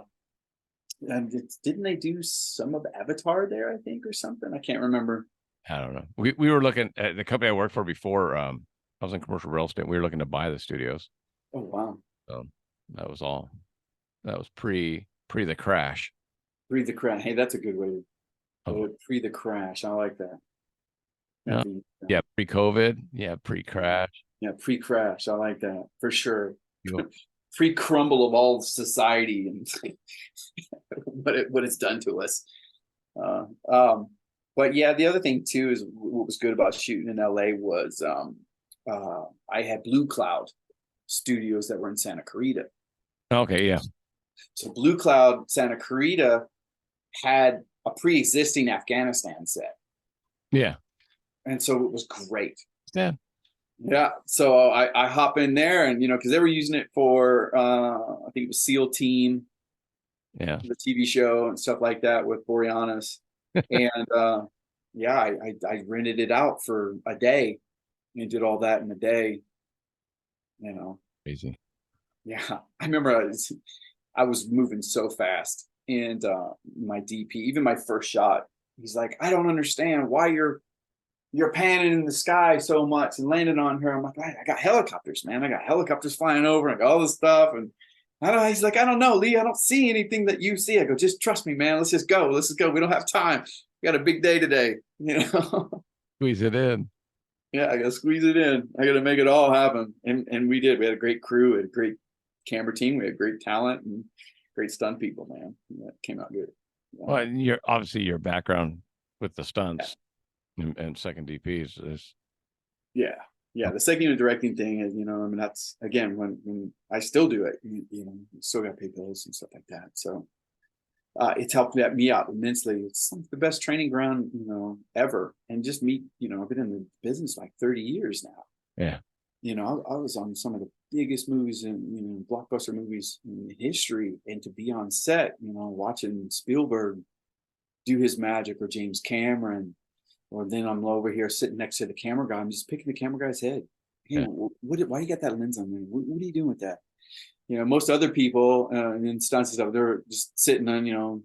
And didn't they do some of Avatar there, I think, or something? I can't remember. I don't know. We were looking at the company I worked for before. I was in commercial real estate. We were looking to buy the studios. Oh wow. So that was all. That was pre the crash. Pre the crash. Hey, that's a good way to pre the crash. I like that. Yeah, pre-COVID. Yeah, pre-crash. Yeah, pre-crash. I like that for sure. Pre-crumble of all society and what it's done to us. But yeah, the other thing too is what was good about shooting in LA was I had Blue Cloud Studios that were in Santa Clarita. Okay, yeah. So Blue Cloud Santa Clarita had a pre-existing Afghanistan set. Yeah. And so it was great. Yeah. Yeah. So I hop in there and, because they were using it for, I think it was SEAL Team. Yeah. The TV show and stuff like that with Boreanaz. And yeah, I rented it out for a day and did all that in a day, Crazy. Yeah. I remember I was moving so fast and my DP, even my first shot, he's like, I don't understand why you're panning in the sky so much and landing on her. I'm like, I got helicopters, man. I got helicopters flying over and I got all this stuff. And he's like, I don't know, Lee, I don't see anything that you see. I go, just trust me, man. Let's just go. We don't have time. We got a big day today, Squeeze it in. Yeah, I got to squeeze it in. I got to make it all happen. And we did. We had a great crew, we had a great camera team. We had great talent and great stunt people, man. That came out good. Yeah. Well, and obviously your background with the stunts and second DPs is. Yeah. The second unit directing thing is, that's again, when I still do it, you still got to pay bills and stuff like that. So it's helped me out immensely. It's the best training ground, ever. And just me, I've been in the business like 30 years now. Yeah. I was on some of the biggest movies and, blockbuster movies in history. And to be on set, watching Spielberg do his magic or James Cameron, or then I'm over here sitting next to the camera guy. I'm just picking the camera guy's head. Hey, why do you got that lens on there? What are you doing with that? Most other people in stunts and stuff, they're just sitting on,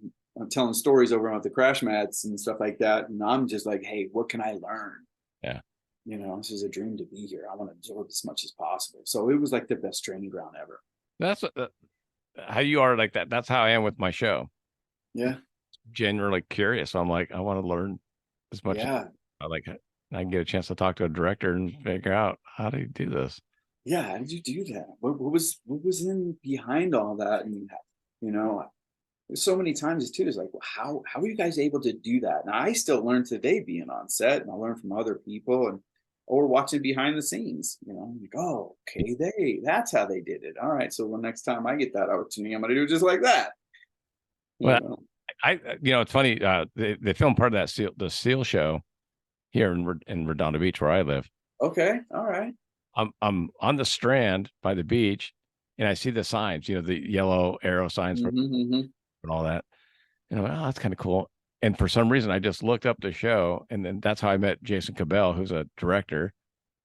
telling stories over on the crash mats and stuff like that. And I'm just like, hey, what can I learn? Yeah. This is a dream to be here. I want to absorb as much as possible. So it was like the best training ground ever. That's how you are like that. That's how I am with my show. Yeah. Genuinely curious. So I'm like, I want to learn as much. Yeah. I can get a chance to talk to a director and figure out how do you do this. yeah, how did you do that? What was in behind all that? And you know, there's so many times too. It's like, well, how are you guys able to do that? And I still learn today being on set, and I learn from other people, and or watching behind the scenes. You know, like, oh, okay, that's how they did it. All right, so the next time I get that opportunity, I'm gonna do it just like that. You Well, know? it's funny. They filmed part of the SEAL show here in Redondo Beach, where I live. Okay, all right. I'm on the Strand by the beach, and I see the signs, the yellow arrow signs for Mm-hmm. and all that. And I'm like, oh, that's kind of cool. And for some reason, I just looked up the show, and then that's how I met Jason Cabell, who's a director.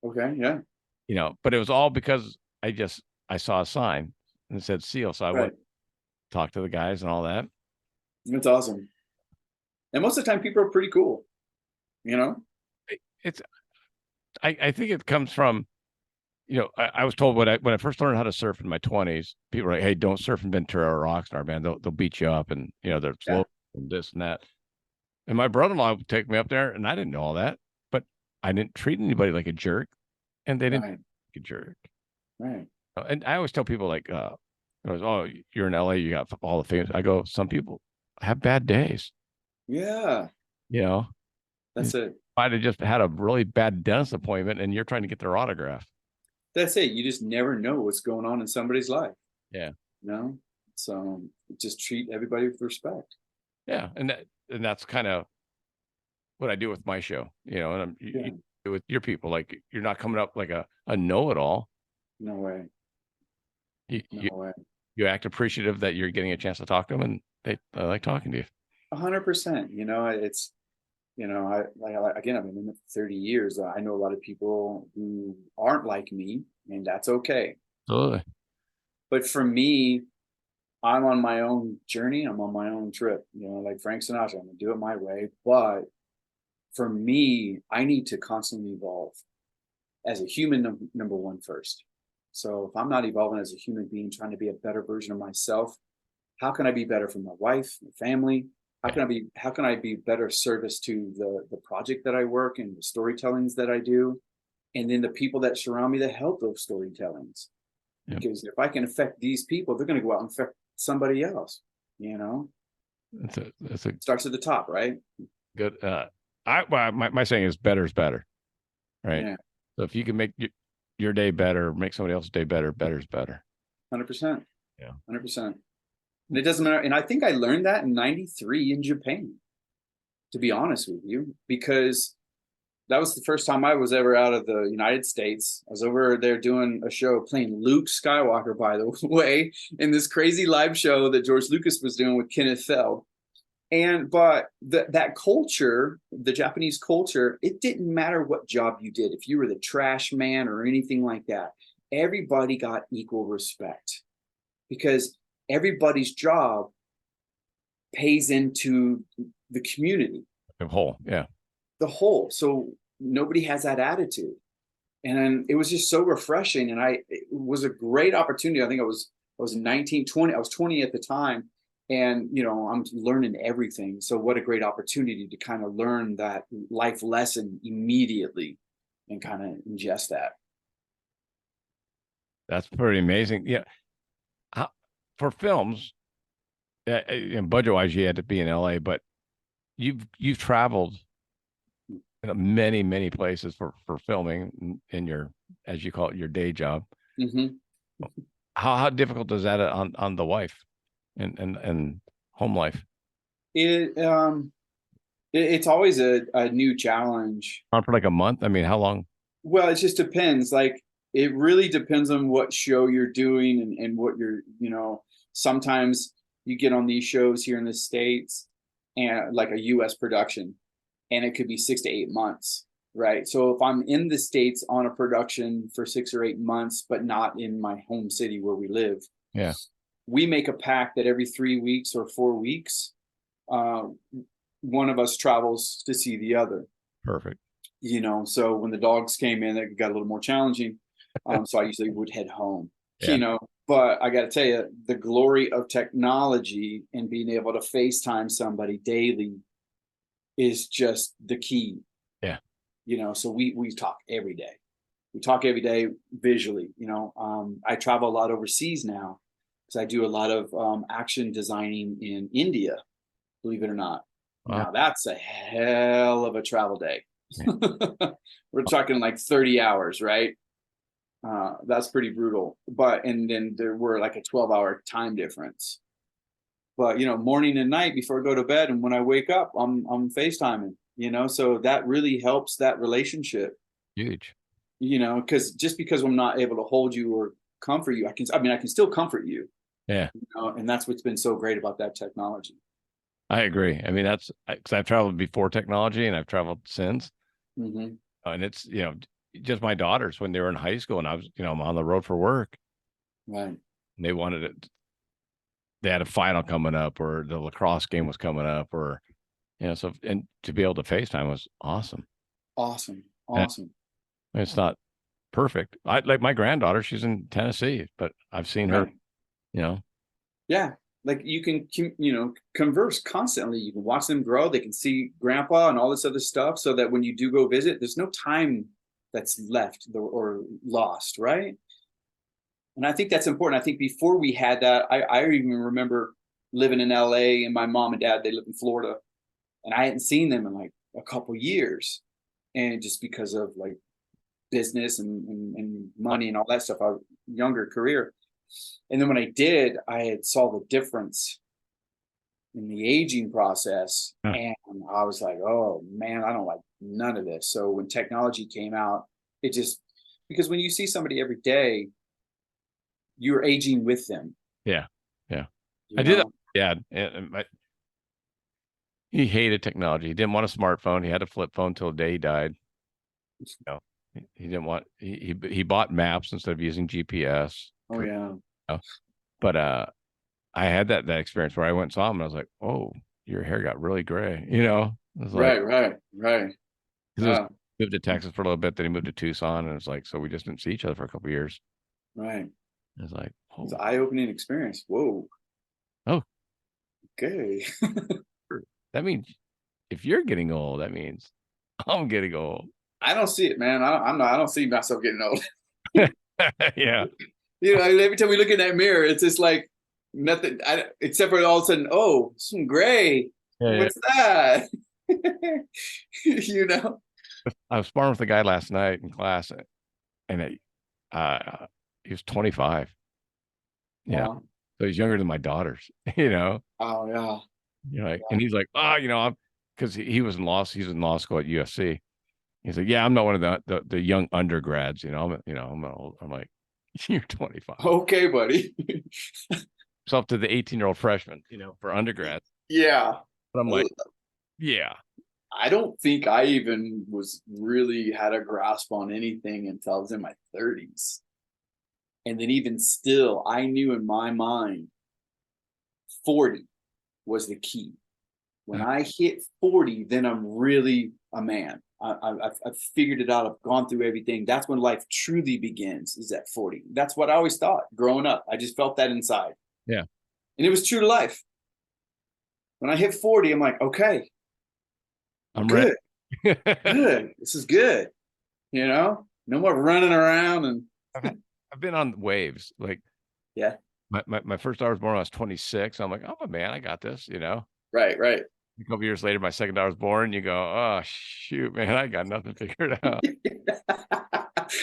Okay, yeah, But it was all because I saw a sign and it said SEAL, so I right. went talk to the guys and all that. That's awesome. And most of the time, people are pretty cool. You know? It's I think it comes from I was told when I first learned how to surf in my 20s, people were like, "Hey, don't surf in Ventura or Oxnard, man. They'll beat you up, and they're Yeah, slow and this and that." And my brother-in-law would take me up there, and I didn't know all that, but I didn't treat anybody like a jerk, and they didn't right, like a jerk. right. And I always tell people like, "Oh, you're in LA, you got all the famous." I go, "Some people have bad days, Yeah, you know. You that's it. might have just had a really bad dentist appointment, and you're trying to get their autograph." That's it. You just never know what's going on in somebody's life. Yeah, You know? So just treat everybody with respect. yeah, and that's kind of what I do with my show, and you Yeah, do with your people. Like you're not coming up like a know-it-all. no way. You, No you way. you act appreciative that you're getting a chance to talk to them, and they like talking to you. 100%. You know, it's, again, I've been in it for 30 years. I know a lot of people who aren't like me, and that's okay. Absolutely. But for me, I'm on my own journey. I'm on my own trip. You know, like Frank Sinatra, I'm gonna do it my way. But for me, I need to constantly evolve as a human, number one first. So if I'm not evolving as a human being, trying to be a better version of myself, how can I be better for my wife, my family? Yeah. How can I be better service to the project that I work and the storytellings that I do? And then the people that surround me that help those storytellings. Yeah. Because if I can affect these people, they're gonna go out and affect somebody else, you know? That's a Starts at the top, right? good. My saying is better is better, right? Yeah, So if you can make your day better, make somebody else's day better, better is better. 100%. Yeah. 100%. And it doesn't matter. And I think I learned that in 93 in Japan, to be honest with you, because that was the first time I was ever out of the United States. I was over there doing a show playing Luke Skywalker, by the way, in this crazy live show that George Lucas was doing with Kenneth Feld. But that culture, the Japanese culture, it didn't matter what job you did. If you were the trash man or anything like that, everybody got equal respect because everybody's job pays into the community, The whole, yeah. the whole. So nobody has that attitude. And it was just so refreshing. And it was a great opportunity. I think I was 19, 20. I was 20 at the time. And, I'm learning everything. So what a great opportunity to kind of learn that life lesson immediately and kind of ingest that. That's pretty amazing. Yeah. For films, and budget-wise, you had to be in LA, but you've traveled many, many places for filming in your, as you call it, your day job. Mm-hmm. How difficult is that on the wife and home life? It's always a new challenge. On for like a month? I mean, how long? Well, it just depends. Like, it really depends on what show you're doing and what sometimes you get on these shows here in the States and like a US production, and it could be 6 to 8 months, right? So if I'm in the States on a production for 6 or 8 months, but not in my home city where we live, Yeah. we make a pact that every 3 weeks or 4 weeks, one of us travels to see the other. Perfect. So when the dogs came in, it got a little more challenging. So I usually would head home, Yeah. But I got to tell you, the glory of technology and being able to FaceTime somebody daily is just the key. Yeah. So we talk every day, We talk every day visually. I travel a lot overseas now because I do a lot of action designing in India, believe it or not. Wow. Now that's a hell of a travel day. Yeah. We're talking like 30 hours, right? That's pretty brutal. And then there were like a 12-hour time difference. But morning and night before I go to bed, and when I wake up, I'm FaceTiming. So that really helps that relationship. Huge. because I'm not able to hold you or comfort you, I can still comfort you. Yeah. And that's what's been so great about that technology. I agree. I mean, that's because I've traveled before technology and I've traveled since. Mm-hmm. And it's, just my daughters when they were in high school and I was, I'm on the road for work. Right. And they wanted it. They had a final coming up or the lacrosse game was coming up or, so, and to be able to FaceTime was awesome. Awesome. And it's not perfect. I like my granddaughter, she's in Tennessee, but I've seen her, Yeah. Like you can, converse constantly. You can watch them grow. They can see grandpa and all this other stuff so that when you do go visit, there's no time that's left or lost. Right. And I think that's important. I think before we had that, I even remember living in LA and my mom and dad, they live in Florida and I hadn't seen them in like a couple years. And just because of like business and money and all that stuff, our younger career. And then when I did, I had saw the difference in the aging process. Huh. And I was like, oh man, I don't like none of this. So when technology came out, because when you see somebody every day, you're aging with them. Yeah. Yeah. I did that. Yeah. He hated technology. He didn't want a smartphone. He had a flip phone till the day he died. He didn't want, he bought maps instead of using GPS. Oh yeah. But I had that experience where I went and saw him and I was like, oh, your hair got really gray. It was like, right. Moved to Texas for a little bit, then he moved to Tucson, and it's like, so we just didn't see each other for a couple of years. Right. It was like, it's an eye-opening experience. Whoa. Oh. Okay. That means if you're getting old, that means I'm getting old. I don't see it, man. I don't see myself getting old. Yeah. Every time we look in that mirror, it's just like nothing, except for all of a sudden, oh, some gray. Yeah, what's that? I was sparring with a guy last night in class, and he was 25. Yeah. Wow. So he's younger than my daughters, Oh yeah. And he's like, I'm because he's in law school at USC. He's like, yeah, I'm not one of the young undergrads, I'm old. I'm like, you're 25. Okay, buddy. So up to the 18-year-old freshman, for undergrads. Yeah. But I'm like, yeah. I don't think I even really had a grasp on anything until I was in my 30s. And then even still, I knew in my mind 40 was the key. When I hit 40, then I'm really a man. I've figured it out. I've gone through everything. That's when life truly begins, is at 40. That's what I always thought growing up. I just felt that inside. Yeah. And it was true to life. When I hit 40, I'm like, okay, I'm good. ready. Good. This is good. No more running around. And I've been on waves. Like, yeah. My first daughter was born when I was 26. I'm like, I'm a man. I got this, Right. A couple years later, my second daughter was born. You go, oh, shoot, man, I got nothing figured out.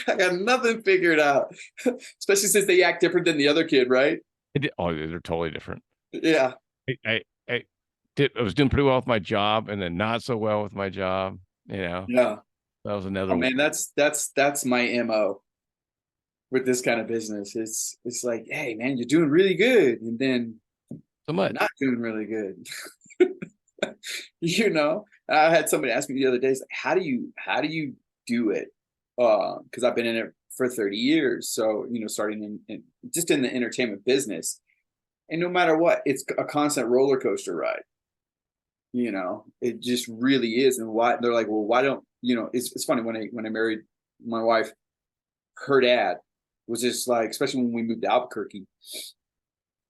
I got nothing figured out, especially since they act different than the other kid, right? They're totally different. Yeah. I was doing pretty well with my job and then not so well with my job, Yeah. That was another man, that's my MO with this kind of business. It's like, hey man, you're doing really good. And then so much not doing really good. I had somebody ask me the other day, like, how do you do it? Because I've been in it for 30 years. So, starting in just in the entertainment business. And no matter what, it's a constant roller coaster ride. It just really is. And why they're like, well, why don't, it's funny when I married my wife, her dad was just like, especially when we moved to Albuquerque,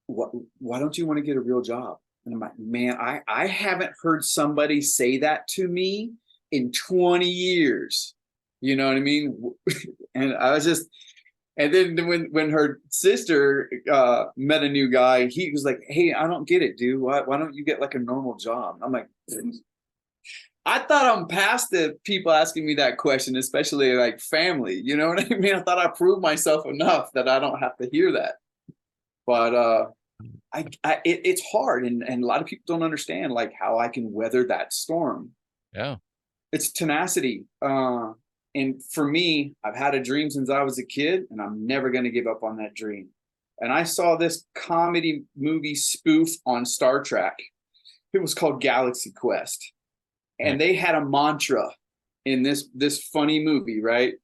why don't you want to get a real job? And I'm like, man, I haven't heard somebody say that to me in 20 years. You know what I mean? And I was just, and then when her sister met a new guy, he was like, "Hey, I don't get it, dude. Why don't you get like a normal job?" I'm like, I thought I'm past the people asking me that question, especially like family. You know what I mean? I thought I proved myself enough that I don't have to hear that. But it's hard, and a lot of people don't understand like how I can weather that storm. Yeah. It's tenacity. And for me, I've had a dream since I was a kid, and I'm never going to give up on that dream. And I saw this comedy movie spoof on Star Trek. It was called Galaxy Quest, and they had a mantra in this funny movie, right?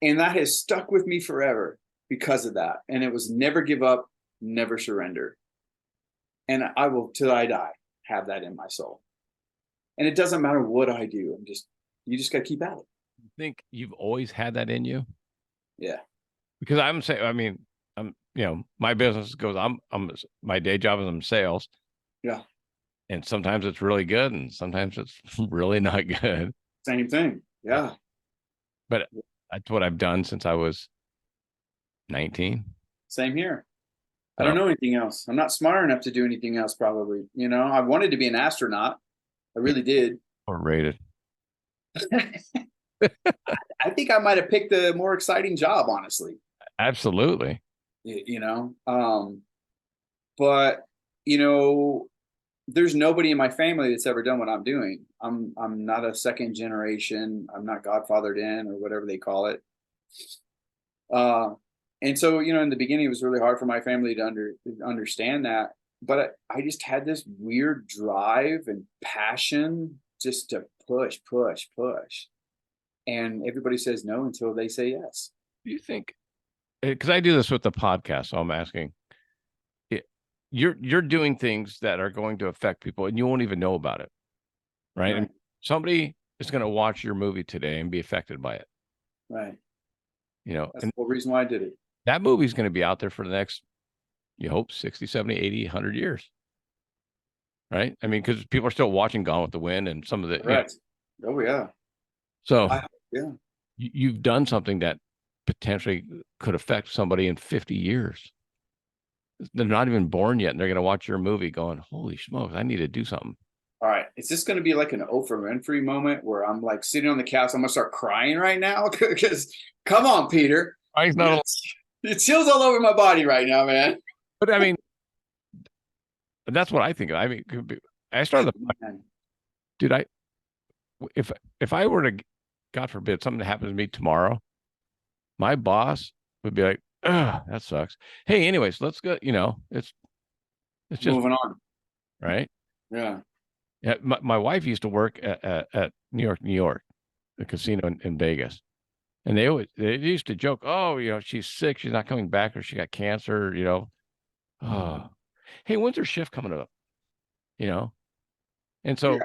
And that has stuck with me forever because of that. And it was never give up, never surrender. And I will, till I die, have that in my soul. And it doesn't matter what I do. You just got to keep at it. I think you've always had that in you. Yeah. Because I'm saying, I mean, my business goes, my day job is in sales. Yeah. And sometimes it's really good and sometimes it's really not good. Same thing. Yeah. But that's what I've done since I was 19. Same here. I don't know anything else. I'm not smart enough to do anything else, probably. I wanted to be an astronaut. I really did. Or rated. I think I might have picked a more exciting job, honestly. Absolutely. But there's nobody in my family that's ever done what I'm doing. I'm not a second generation. I'm not godfathered in or whatever they call it. And so, in the beginning, it was really hard for my family to understand that. But I just had this weird drive and passion just to push. And everybody says no until they say yes. Do you think, because I do this with the podcast, so I'm asking, you're doing things that are going to affect people and you won't even know about it, right? And somebody is going to watch your movie today and be affected by it. Right. That's the whole reason why I did it. That movie's going to be out there for the next, you hope, 60, 70, 80, 100 years. Right? I mean, because people are still watching Gone with the Wind and some of the... Correct. Oh, yeah. So, yeah. You've done something that potentially could affect somebody in 50 years. They're not even born yet, and they're going to watch your movie going, holy smokes, I need to do something. All right. Is this going to be like an Oprah Winfrey moment where I'm like sitting on the couch, I'm going to start crying right now? Because, come on, Peter. It chills all over my body right now, man. But I mean, that's what I think of. I mean, I started dude, if I were to, God forbid, something happens to me tomorrow, my boss would be like, "Ugh, that sucks. Hey, anyways, let's go." It's just moving on, right? Yeah. Yeah. My wife used to work at New York, the casino in Vegas, and they used to joke, "Oh, she's sick, she's not coming back, or she got cancer." Oh, hey, when's her shift coming up? And so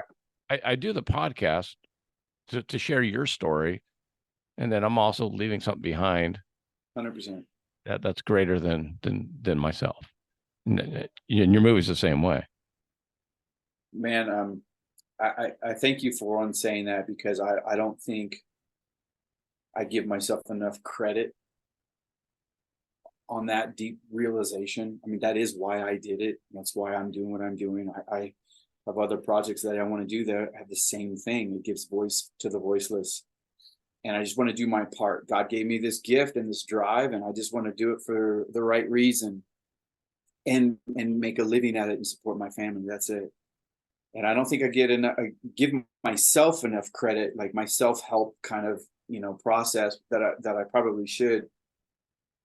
I do the podcast to share your story, and then I'm also leaving something behind. 100%. That's greater than myself. And your movie's the same way. Man, I thank you for saying that, because I don't think I give myself enough credit on that deep realization. I mean, that is why I did it. That's why I'm doing what I'm doing. I have other projects that I want to do that have the same thing. It gives voice to the voiceless. And I just want to do my part. God gave me this gift and this drive, and I just want to do it for the right reason and make a living at it and support my family. That's it. And I don't think I give myself enough credit, like my self-help kind of, process that I probably should.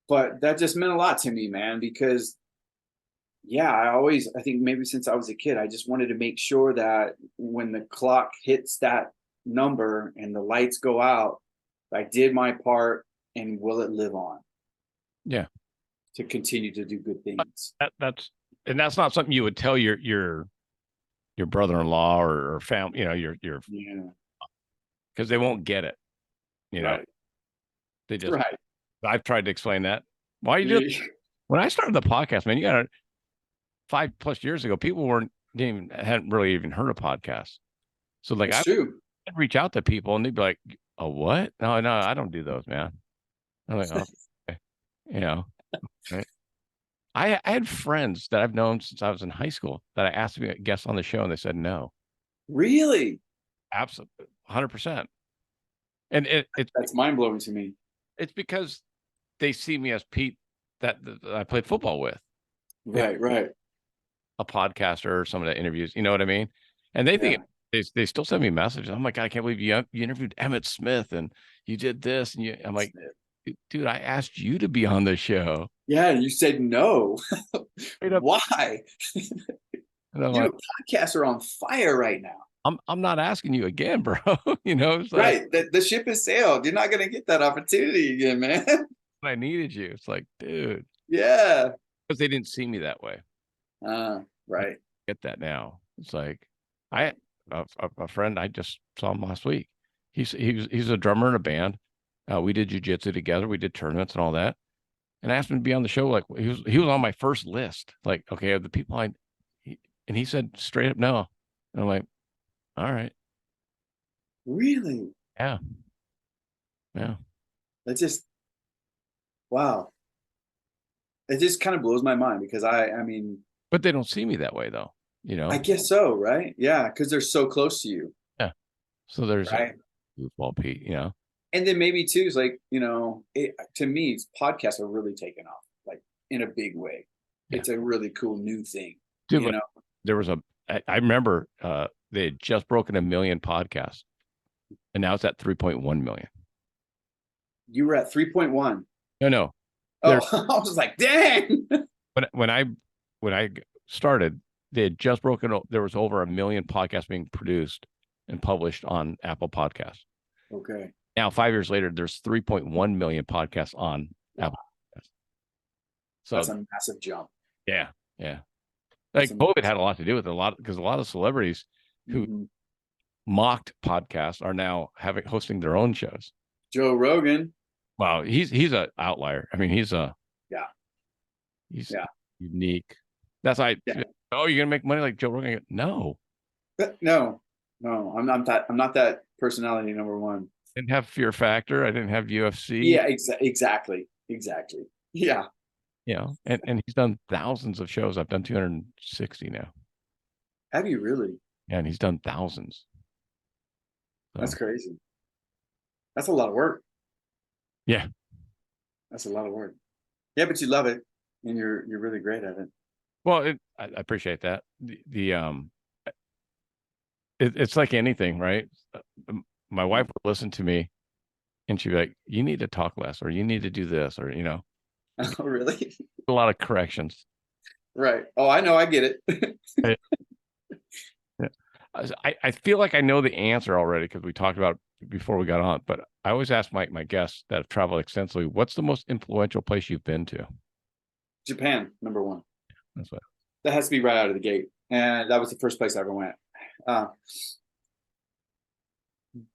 But that just meant a lot to me, man, because I think maybe since I was a kid, I just wanted to make sure that when the clock hits that number and the lights go out, I did my part, and will it live on? Yeah. To continue to do good things. That's not something you would tell your brother-in-law or family, your because they won't get it. Right. They just I've tried to explain that. Why you do when I started the podcast, man, you got 5+ years ago, people hadn't really even heard of podcasts. So like I'd reach out to people and they'd be like, a what? No, no, I don't do those, man. I'm like, oh, okay. You know, right? I had friends that I've known since I was in high school that I asked to be a guest on the show, and they said no. Really? Absolutely, 100%. And That's mind blowing to me. it's because they see me as Pete that I played football with, you know, Right, right. a podcaster or someone that interviews. You know what I mean? And they Yeah. think they still send me messages. Oh my God, I can't believe you interviewed Emmett Smith and you did this. And I'm like, dude, I asked you to be on the show. Yeah, you said no. Straight up. Why? And I'm like, Dude, podcasts are on fire right now. I'm not asking you again, bro. It's like Right. The ship has sailed. You're not going to get that opportunity again, man. I needed you. It's like, dude, Yeah. because they didn't see me that way. I Right. get that now. It's like I a friend I just saw him last week. He's a drummer in a band. We did jujitsu together. We did tournaments and all that. And I asked him to be on the show. Like he was on my first list. Like, okay, of the people and he said straight up no. And I'm like, all right, Really? yeah, yeah. That just, wow. It just kind of blows my mind because I mean, But they don't see me that way though. I guess so, right? Yeah, because they're so close to you, Yeah. So there's a right? goofball Pete. And then maybe too is like, to me, podcasts are really taken off, like in a big way. Yeah. It's a really cool new thing, Dude, you know. there was I remember they had just broken 1 million podcasts, and now it's at 3.1 million. You were at 3.1. No. Oh, I was like, dang. When I started, they had just broken. There was over 1 million podcasts being produced and published on Apple Podcasts. Okay. Now, 5 years later, there's 3.1 million podcasts on Apple Podcasts. So That's a massive jump. yeah. Like COVID had a lot to do with it, because a lot of celebrities who mocked podcasts are now hosting their own shows. Joe Rogan. Wow, he's an outlier. I mean, he's unique. That's why. Yeah. Oh, you're gonna make money like Joe Rogan? No, No, I'm not that personality number one. didn't have Fear Factor. I didn't have UFC. Yeah, exactly. Yeah. And he's done thousands of shows. I've done 260 now. Have you really? Yeah, and he's done thousands. So, That's crazy. That's a lot of work. yeah. That's a lot of work. Yeah, but you love it, and you're really great at it. Well, I appreciate that. It's like anything, right? My wife would listen to me, and she'd be like, "You need to talk less, or you need to do this, or Oh, really? a lot of corrections." Right. Oh, I know. I get it. Yeah. I feel like I know the answer already because we talked about it before we got on, but I always ask my guests that have traveled extensively, what's the most influential place you've been to? Japan, number one. That's what. That has to be right out of the gate, and that was the first place I ever went.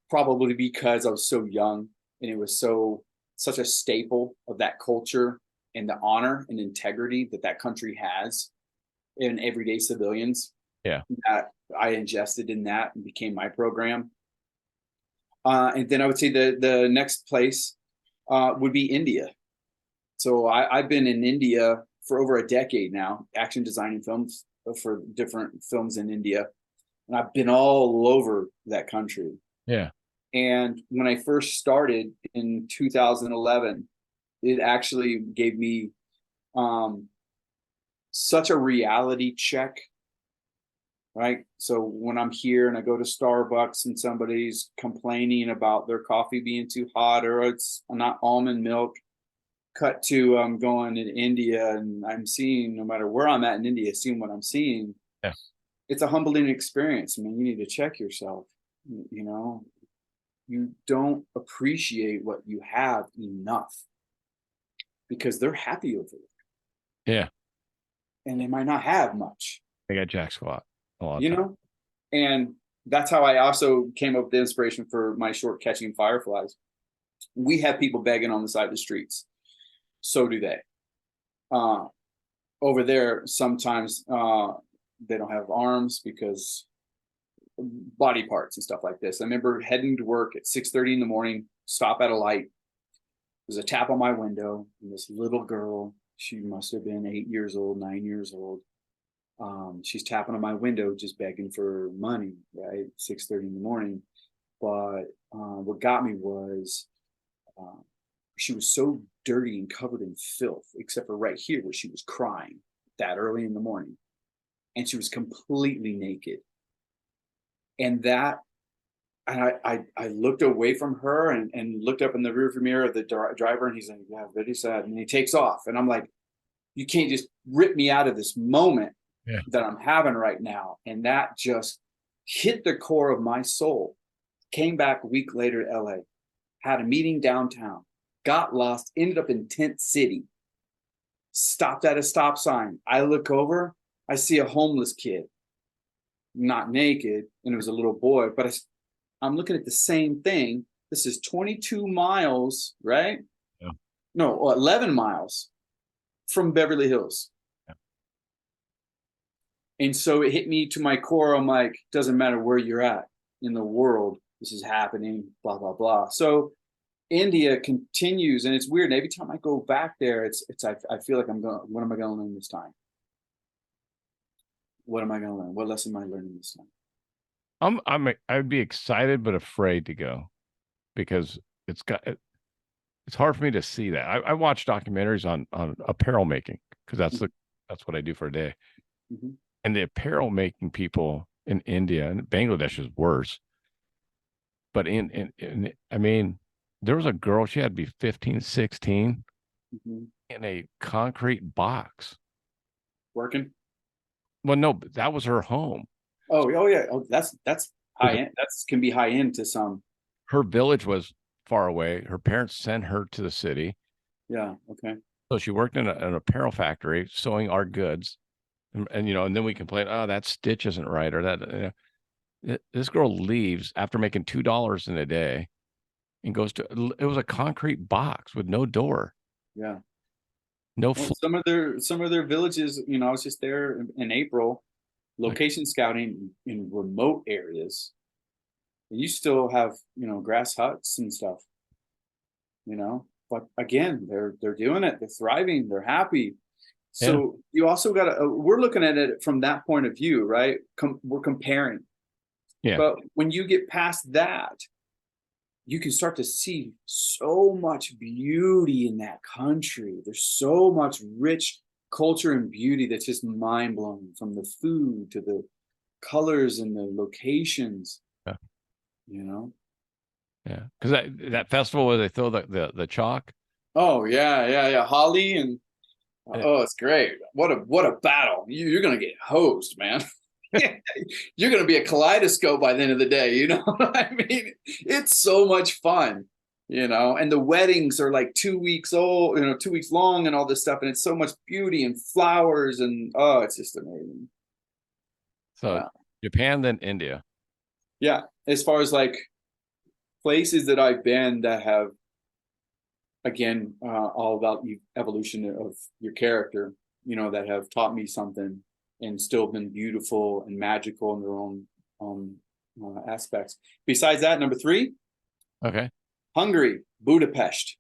Probably because I was so young, and it was such a staple of that culture and the honor and integrity that country has in everyday civilians. Yeah. That I ingested in that and became my program. And then I would say the next place would be India. So I've been in India for over a decade now, action designing films for different films in India. And I've been all over that country. Yeah. And when I first started in 2011, it actually gave me such a reality check. Right. So when I'm here and I go to Starbucks and somebody's complaining about their coffee being too hot or it's not almond milk, cut to I'm going in India and I'm seeing, no matter where I'm at in India, seeing what I'm seeing. Yeah. It's a humbling experience. I mean, you need to check yourself. You don't appreciate what you have enough because they're happy over it. Yeah. And they might not have much. They got jack squat. And that's how I also came up with the inspiration for my short, Catching Fireflies. We have people begging on the side of the streets. So do they. Over there, sometimes they don't have arms because body parts and stuff like this. I remember heading to work at 6:30 in the morning, stop at a light. There's a tap on my window, and this little girl, she must have been 8 years old, 9 years old. She's tapping on my window, just begging for money, right? 6:30 in the morning. But what got me was she was so dirty and covered in filth, except for right here where she was crying that early in the morning. And she was completely naked. And I looked away from her and looked up in the rearview mirror of the driver, and he's like, yeah, very sad. And he takes off. And I'm like, you can't just rip me out of this moment that I'm having right now. And that just hit the core of my soul. Came back a week later to LA, had a meeting downtown, got lost, ended up in Tent City, stopped at a stop sign. I look over, I see a homeless kid, not naked, and it was a little boy, but I'm looking at the same thing. This is 22 miles, right? Yeah. No, 11 miles from Beverly Hills. Yeah. And so it hit me to my core. I'm like, doesn't matter where you're at in the world, this is happening, blah, blah, blah. So India continues, and it's weird. Every time I go back there, I feel like I'm going, what am I going to learn this time? What am I going to learn? What lesson am I learning this time? I'd be excited but afraid to go, because it's hard for me to see that. I watch documentaries on apparel making, because that's what I do for a day. Mm-hmm. And the apparel making people in India and Bangladesh is worse. But I mean, there was a girl, she had to be 15, 16 Mm-hmm. in a concrete box. Working? Well, no, but that was her home. Oh yeah. Oh, that's high end. That's can be high end to some. Her village was far away. Her parents sent her to the city. Yeah. Okay. So she worked in an apparel factory sewing our goods. And and then we complain, oh, that stitch isn't right, or that. This girl leaves after making $2 in a day and goes to, it was a concrete box with no door. Yeah. No. Well, some of their villages, I was just there in April, location scouting in remote areas, and you still have grass huts and stuff, but again, they're doing it, they're thriving, they're happy. So you also got to, we're looking at it from that point of view, right? We're comparing. Yeah. But when you get past that, you can start to see so much beauty in that country. There's so much rich culture and beauty that's just mind blowing, from the food to the colors and the locations. Yeah. Yeah. Because that festival where they throw the chalk. Oh yeah. Holly and oh, it's great. What a battle. You're gonna get hosed, man. You're going to be a kaleidoscope by the end of the day. You know what I mean? It's so much fun, and the weddings are like 2 weeks old, 2 weeks long and all this stuff. And it's so much beauty and flowers and, oh, it's just amazing. So Japan, then India. Yeah. As far as like places that I've been that have, again, all about the evolution of your character, that have taught me something and still been beautiful and magical in their own aspects. Besides that, number 3. Okay. Hungary, Budapest.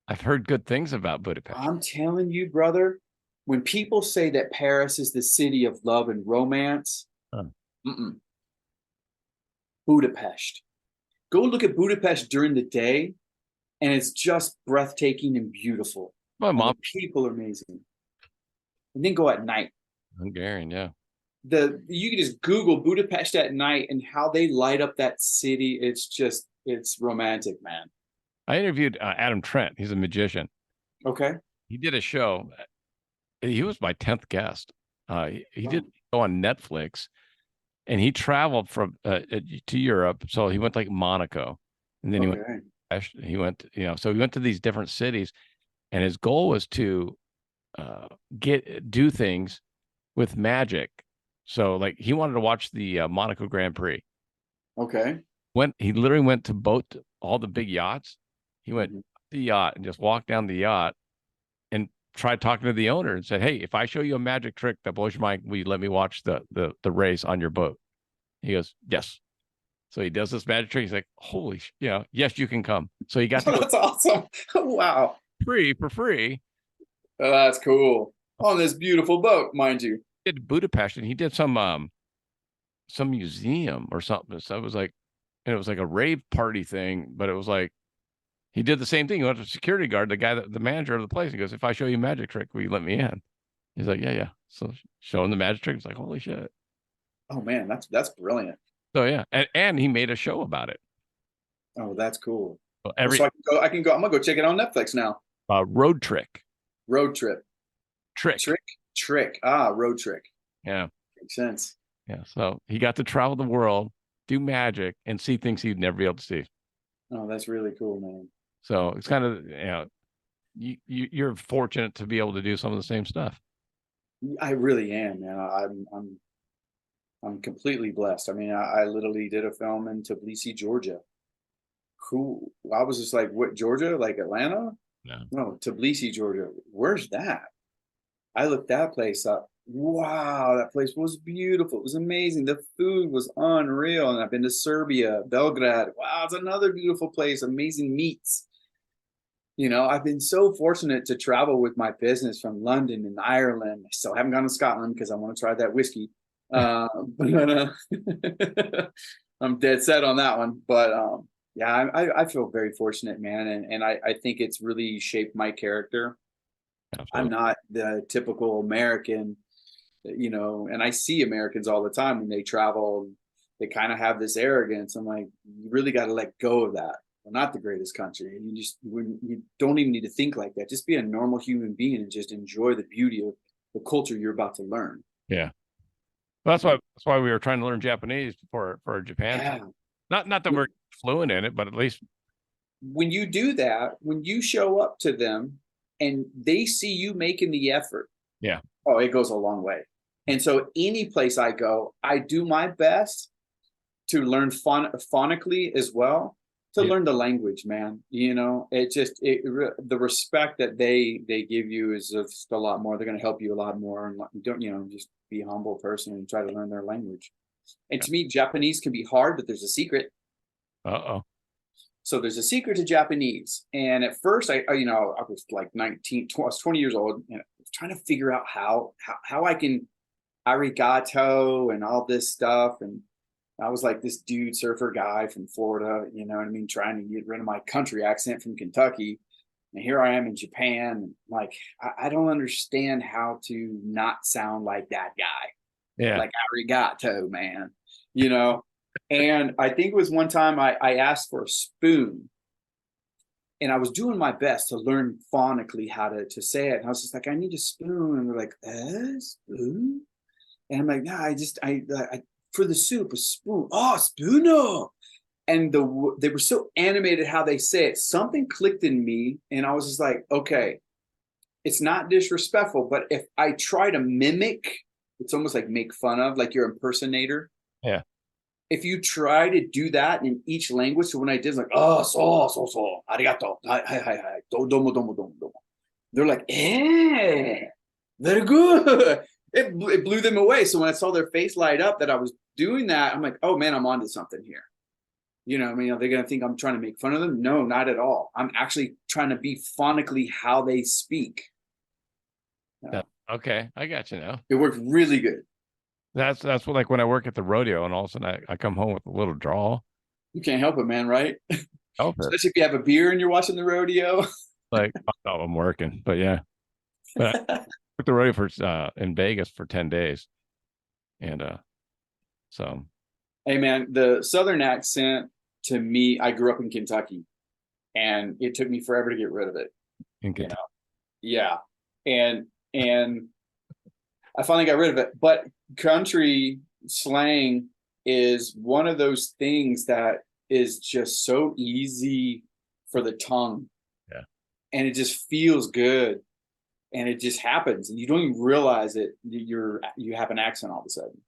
I've heard good things about Budapest. I'm telling you, brother, when people say that Paris is the city of love and romance, Budapest. Go look at Budapest during the day, and it's just breathtaking and beautiful. My mom. People are amazing. And then go at night. Hungarian, yeah. You can just Google Budapest at night and how they light up that city. It's romantic, man. I interviewed Adam Trent. He's a magician. Okay. He did a show. He was my 10th guest. He did go on Netflix, and he traveled from to Europe. So he went to like Monaco, and then he went, so he went to these different cities, and his goal was to do things with magic. So like he wanted to watch the Monaco Grand Prix. Okay. He literally went to all the big yachts. He went to the yacht and just walked down the yacht and tried talking to the owner and said, "Hey, if I show you a magic trick that blows your mind, will you let me watch the race on your boat?" He goes, yes. So he does this magic trick. He's like, holy, yes, you can come. So he got to go That's awesome. Wow. for free. Oh, that's cool. On this beautiful boat, mind you. He did Budapest, and he did some museum or something. So it was like, and it was like a rave party thing, but it was like, he did the same thing. He went to security guard, the manager of the place. He goes, if I show you a magic trick, will you let me in? He's like, yeah. So showing the magic trick, it's like, holy shit. Oh man, that's brilliant. So yeah, and he made a show about it. Oh, that's cool. So So I can go. I'm gonna go check it on Netflix now. Road trick. Road trip. Trick. Trick. Road trick. Yeah. Makes sense. Yeah. So he got to travel the world, do magic, and see things he'd never be able to see. Oh, that's really cool, man. So it's kind of, you're fortunate to be able to do some of the same stuff. I really am, man. I'm completely blessed. I mean, I literally did a film in Tbilisi, Georgia. Cool. I was just like, what, Georgia? Like Atlanta? No, Tbilisi, Georgia. Where's that? I looked that place up. Wow, that place was beautiful. It was amazing. The food was unreal. And I've been to Serbia, Belgrade. Wow, it's another beautiful place. Amazing meats. I've been so fortunate to travel with my business from London and Ireland. I still haven't gone to Scotland because I want to try that whiskey. But I'm dead set on that one. But yeah, I feel very fortunate, man. And I think it's really shaped my character. Absolutely. I'm not the typical American, and I see Americans all the time when they travel. They kind of have this arrogance. I'm like, you really got to let go of that. We're not the greatest country. And you don't even need to think like that. Just be a normal human being and just enjoy the beauty of the culture you're about to learn. Yeah. Well, that's why we were trying to learn Japanese for Japan. Yeah. Not that we're fluent in it, but at least when you do that, when you show up to them and they see you making the effort, it goes a long way. And so any place I go, I do my best to learn phonically as well, to learn the language, man. The respect that they give you is just a lot more. They're going to help you a lot more, and don't just be a humble person and try to learn their language. And to me, Japanese can be hard, but there's a secret. So there's a secret to Japanese. And at first, I was like 19, I was 20 years old, and I was trying to figure out how I can arigato and all this stuff. And I was like this dude surfer guy from Florida, you know what I mean, trying to get rid of my country accent from Kentucky. And here I am in Japan. Like, I don't understand how to not sound like that guy. Yeah. Like arigato, man. And I think it was one time I asked for a spoon. And I was doing my best to learn phonically how to say it. And I was just like, I need a spoon. And they're like, spoon? And I'm like, nah, I for the soup, a spoon. Oh, spoono. And they were so animated how they say it. Something clicked in me. And I was just like, okay, it's not disrespectful, but if I try to mimic, it's almost like make fun of, like you're an impersonator. Yeah. If you try to do that in each language, so when I did, like, oh, so, arigato, hi, domo. They're like, very good. It blew them away. So when I saw their face light up that I was doing that, I'm like, oh man, I'm onto something here. I mean, are they going to think I'm trying to make fun of them? No, not at all. I'm actually trying to be phonically how they speak. Okay, I got you now. It worked really good. That's what, like when I work at the rodeo and all of a sudden I come home with a little drawl. You can't help it, man, right? Help it. Especially if you have a beer and you're watching the rodeo. Like, oh, I'm working, but yeah. But I took the rodeo for in Vegas for 10 days. And so. Hey man, the Southern accent to me, I grew up in Kentucky and it took me forever to get rid of it. In Kentucky. Yeah. And I finally got rid of it. But country slang is one of those things that is just so easy for the tongue. Yeah. And it just feels good. And it just happens. And you don't even realize it. You have an accent all of a sudden.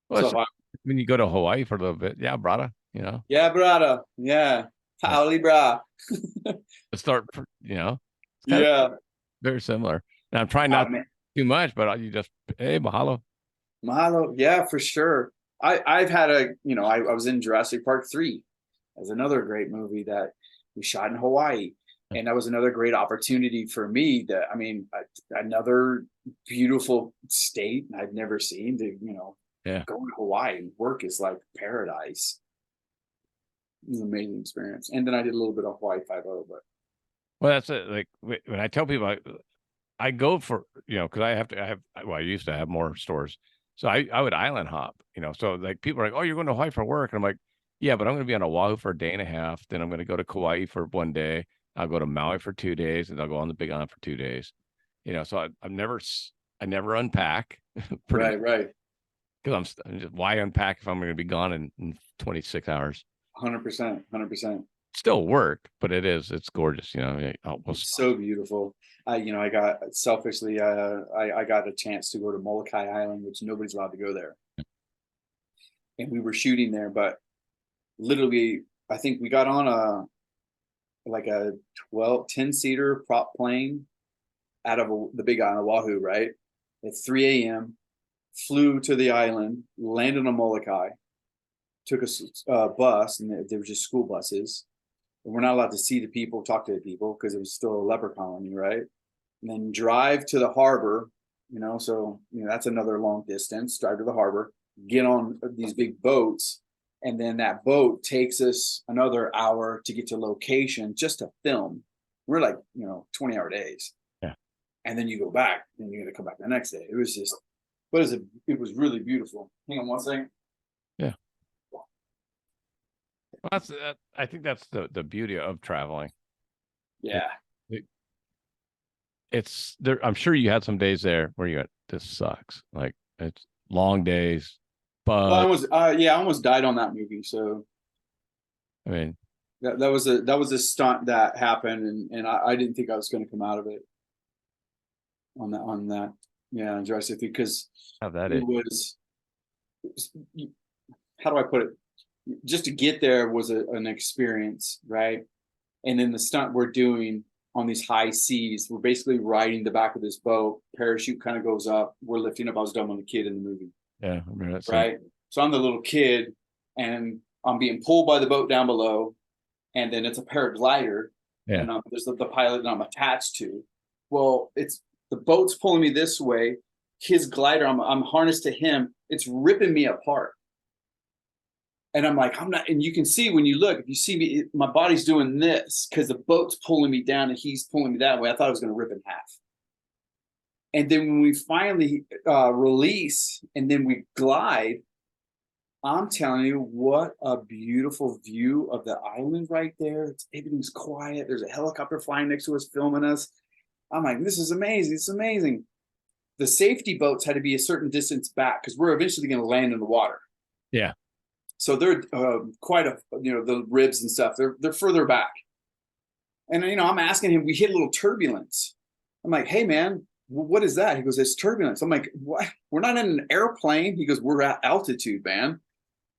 Well, so when you go to Hawaii for a little bit, yeah, brada, Yeah, brada. Yeah. Howdy, bra. Start, yeah. Very similar. Now I'm trying not too much, but you just, hey, mahalo. Mahalo. Yeah, for sure. I've had I was in Jurassic Park 3 as another great movie that we shot in Hawaii. And that was another great opportunity for me another beautiful state I've never seen to, Yeah. go to Hawaii and work is like paradise. It was an amazing experience. And then I did a little bit of Hawaii 5.0, but Well, that's it. Like when I tell people I go for, because I used to have more stores. So I would island hop, so like people are like, oh, you're going to Hawaii for work. And I'm like, yeah, but I'm going to be on Oahu for a day and a half. Then I'm going to go to Kauai for 1 day. I'll go to Maui for 2 days and I'll go on the Big Island for 2 days. So I never unpack right. because why unpack if I'm going to be gone in 26 hours? 100%. Still work, but it's gorgeous. It's so beautiful. I got selfishly, I got a chance to go to Molokai Island, which nobody's allowed to go there. And we were shooting there, but literally, I think we got on a 10-seater prop plane out of the Big Island, Oahu, right? At 3 a.m., flew to the island, landed on Molokai, took a bus, and they were just school buses. And we're not allowed to see the people, talk to the people, because it was still a leper colony, right? And then drive to the harbor, so that's another long distance. Drive to the harbor, get on these big boats, and then that boat takes us another hour to get to location just to film. We're like 20-hour days. Yeah. And then you go back, and you got to come back the next day. It was just, it was really beautiful. Hang on one second. Yeah. Well, I think that's the beauty of traveling. Yeah. It's there. I'm sure you had some days there where you got, this sucks. Like it's long days, but I almost died on that movie. So, I mean, that was a stunt that happened, and I didn't think I was going to come out of it on that. Yeah, Jurassic, because have that it was, how do I put it? Just to get there was an experience, right? And then the stunt we're doing on these high seas, we're basically riding the back of this boat. Parachute kind of goes up. We're lifting up. I was dumb on the kid in the movie. Yeah, I remember that scene. Right. So I'm the little kid, and I'm being pulled by the boat down below, and then it's a paraglider. Yeah. And there's the pilot that I'm attached to. Well, it's the boat's pulling me this way. His glider, I'm harnessed to him. It's ripping me apart. And I'm like, I'm not, and you can see when you look, if you see me, my body's doing this because the boat's pulling me down and he's pulling me that way. I thought I was going to rip in half. And then when we finally release and then we glide, I'm telling you, what a beautiful view of the island right there. Everything's quiet. There's a helicopter flying next to us, filming us. I'm like, this is amazing. It's amazing. The safety boats had to be a certain distance back because we're eventually going to land in the water. Yeah. So they're quite the ribs and stuff. They're further back. And I'm asking him. We hit a little turbulence. I'm like, hey man, what is that? He goes, it's turbulence. I'm like, what? We're not in an airplane. He goes, we're at altitude, man.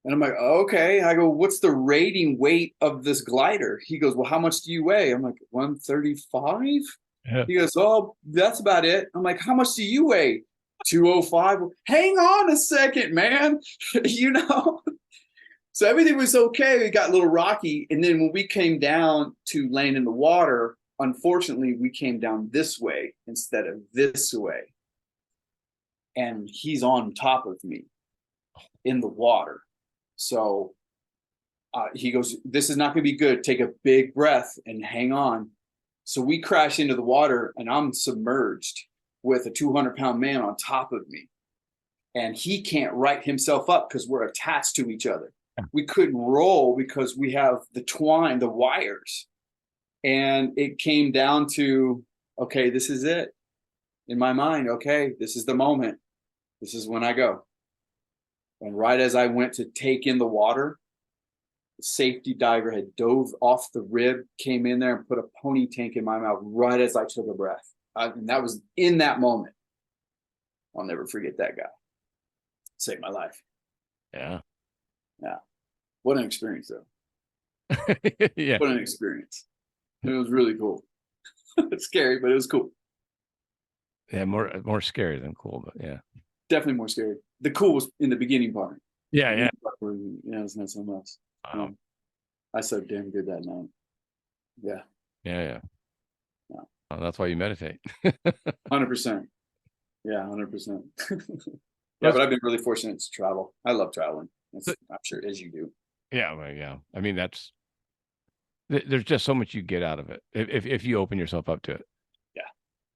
And I'm like, okay. I go, what's the rating weight of this glider? He goes, well, how much do you weigh? I'm like, 135. Yeah. He goes, oh, that's about it. I'm like, how much do you weigh? 205. Hang on a second, man. So everything was okay. It got a little rocky. And then when we came down to land in the water, unfortunately, we came down this way instead of this way. And he's on top of me in the water. So he goes, this is not going to be good. Take a big breath and hang on. So we crash into the water and I'm submerged with a 200-pound man on top of me. And he can't right himself up because we're attached to each other. We couldn't roll because we have the wires. And it came down to, okay, this is it. In my mind, okay, this is the moment. This is when I go. And right as I went to take in the water, the safety diver had dove off the rib, came in there and put a pony tank in my mouth right as I took a breath. And that was in that moment. I'll never forget that guy. Saved my life. Yeah. Yeah. What an experience, though. Yeah. What an experience. It was really cool. It's scary, but it was cool. Yeah, more scary than cool, but yeah. Definitely more scary. The cool was in the beginning part. Yeah, yeah. Yeah, it's not so much. Wow. I slept damn good that night. Yeah, Yeah, yeah. yeah, Oh, that's why you meditate. 100%. Yeah, 100%. Yeah, Let's, but I've been really fortunate to travel. I love traveling. I'm sure as you do. yeah, well, yeah. I mean, there's just so much you get out of it if you open yourself up to it. Yeah.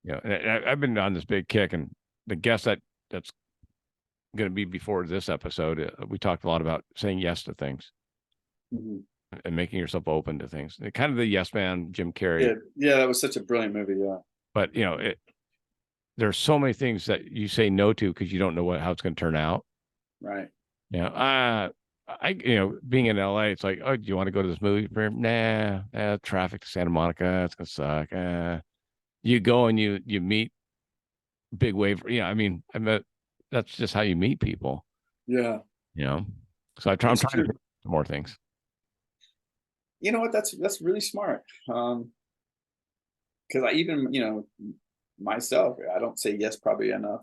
You know, and I've been on this big kick, and the guest that's going to be before this episode, we talked a lot about saying yes to things Mhm. and making yourself open to things. Kind of the yes man, Jim Carrey. Yeah, yeah, that was such a brilliant movie. Yeah, But there's so many things that you say no to because you don't know how it's going to turn out. right. Being in LA, it's like, oh, do you want to go to this movie premiere? Nah, traffic to Santa Monica, it's gonna suck. You go and you meet big wave. I met that's just how you meet people. Yeah, You know, so I'm it's trying to true. do more things. You know what? That's really smart. Because I even myself, I don't say yes probably enough.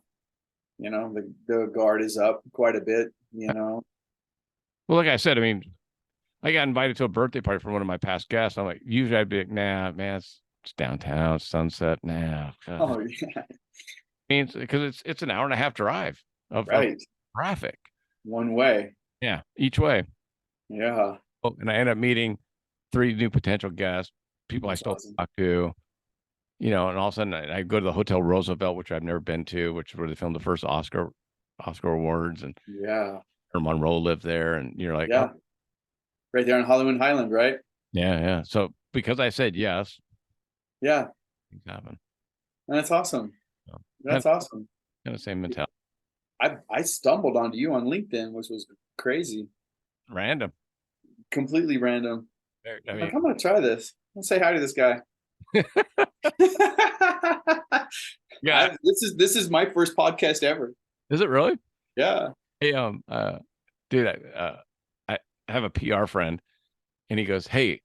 The guard is up quite a bit. Well, like I said, I mean, I got invited to a birthday party from one of my past guests. I'm like, usually I'd be like, nah, man, it's downtown, it's sunset. Nah, Oh yeah, means because it's an hour and a half drive of right. traffic. One way. Yeah, each way. Yeah, Oh, and I end up meeting 3 new potential guests, people I that's still awesome. talk to, and all of a sudden I go to the Hotel Roosevelt, which I've never been to, which is where they filmed the first Oscar awards, and Yeah, Monroe lived there, and you're like, oh, yeah, right there on Hollywood Highland, right? yeah, yeah. So because I said yes, Yeah, things happen. and that's awesome. So, That's awesome. kind of same mentality. I stumbled onto you on LinkedIn, which was crazy, Random. completely random. I I'm mean, like, I'm gonna try this. Let's say hi to this guy. yeah. This is my first podcast ever. Is it really? Yeah. Hey, dude, I have a PR friend, and he goes, "Hey,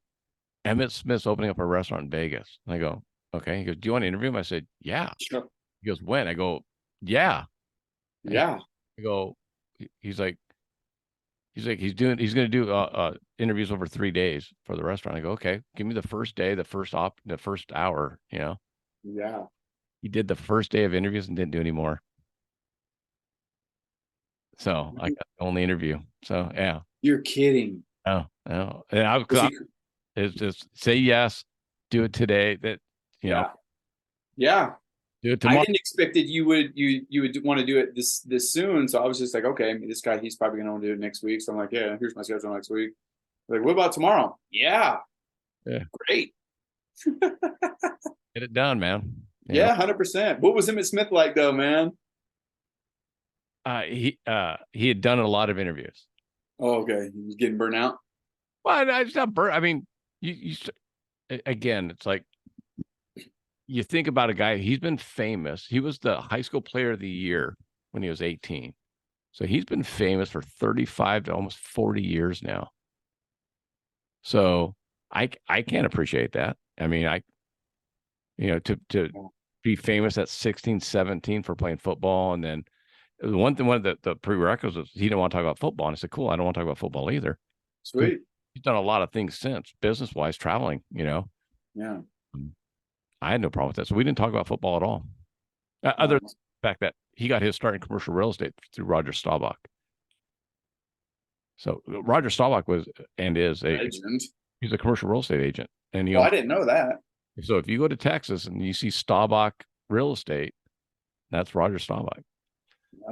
Emmett Smith's opening up a restaurant in Vegas." And I go, "Okay." He goes, "Do you want to interview him?" I said, "Yeah." Sure. He goes, "When?" I go, "Yeah." And Yeah. I go, he's like, he's going to do interviews over 3 days for the restaurant. I go, "Okay, give me the first day, the first hour." Yeah. He did the first day of interviews and didn't do any more. So I got the only interview. So yeah, You're kidding. no, no, and Was he? it's just say yes, do it today. Yeah. Yeah. Do it I tomorrow. didn't expect that you would want to do it this soon. So I was just like, okay, this guy, he's probably gonna want to do it next week. So I'm like, yeah, here's my schedule next week. Like, what about tomorrow? Yeah. Yeah, Great. get it done, man. Yeah, 100%. What was Emmett Smith like though, man? He had done a lot of interviews. Oh, okay. He's getting burnt out. Well, I just not burnt. I mean, again, it's like you think about a guy. He's been famous. He was the high school player of the year when he was 18. So he's been famous for 35 to almost 40 years now. So I can't appreciate that. I mean, to be famous at 16, 17 for playing football, and then one of the prerequisites was he didn't want to talk about football. And I said, cool, I don't want to talk about football either. Sweet. He's done a lot of things since, business wise, traveling. Yeah. I had no problem with that. So we didn't talk about football at all. Other than the fact that he got his start in commercial real estate through Roger Staubach. So Roger Staubach was and is Legend. he's a commercial real estate agent, and Well, I didn't know that. so if you go to Texas and you see Staubach Real Estate, that's Roger Staubach.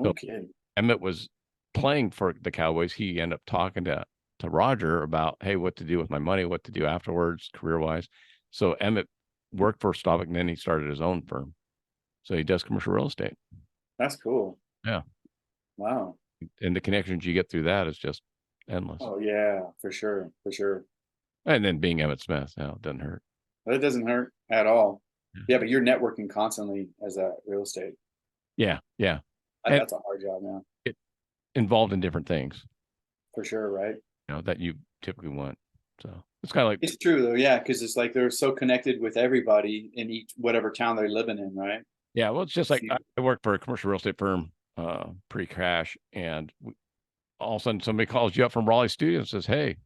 Okay. So Emmett was playing for the Cowboys. He ended up talking to Roger about, hey, what to do with my money, what to do afterwards, career wise. So Emmett worked for Staubach, and then he started his own firm. So he does commercial real estate. That's cool. Yeah. Wow. And the connections you get through that is just endless. Oh yeah, for sure. For sure. And then being Emmett Smith, it doesn't hurt. But it doesn't hurt at all. Yeah, but you're networking constantly as a real estate. Yeah. Yeah. That's a hard job, man. Involved in different things, For sure, right? that you typically want. So it's kind of like, It's true though, yeah, because it's like they're so connected with everybody in each whatever town they're living in, right? yeah, well, it's just like I work for a commercial real estate firm, pre-crash, and all of a sudden somebody calls you up from Raleigh Studio and says, "Hey,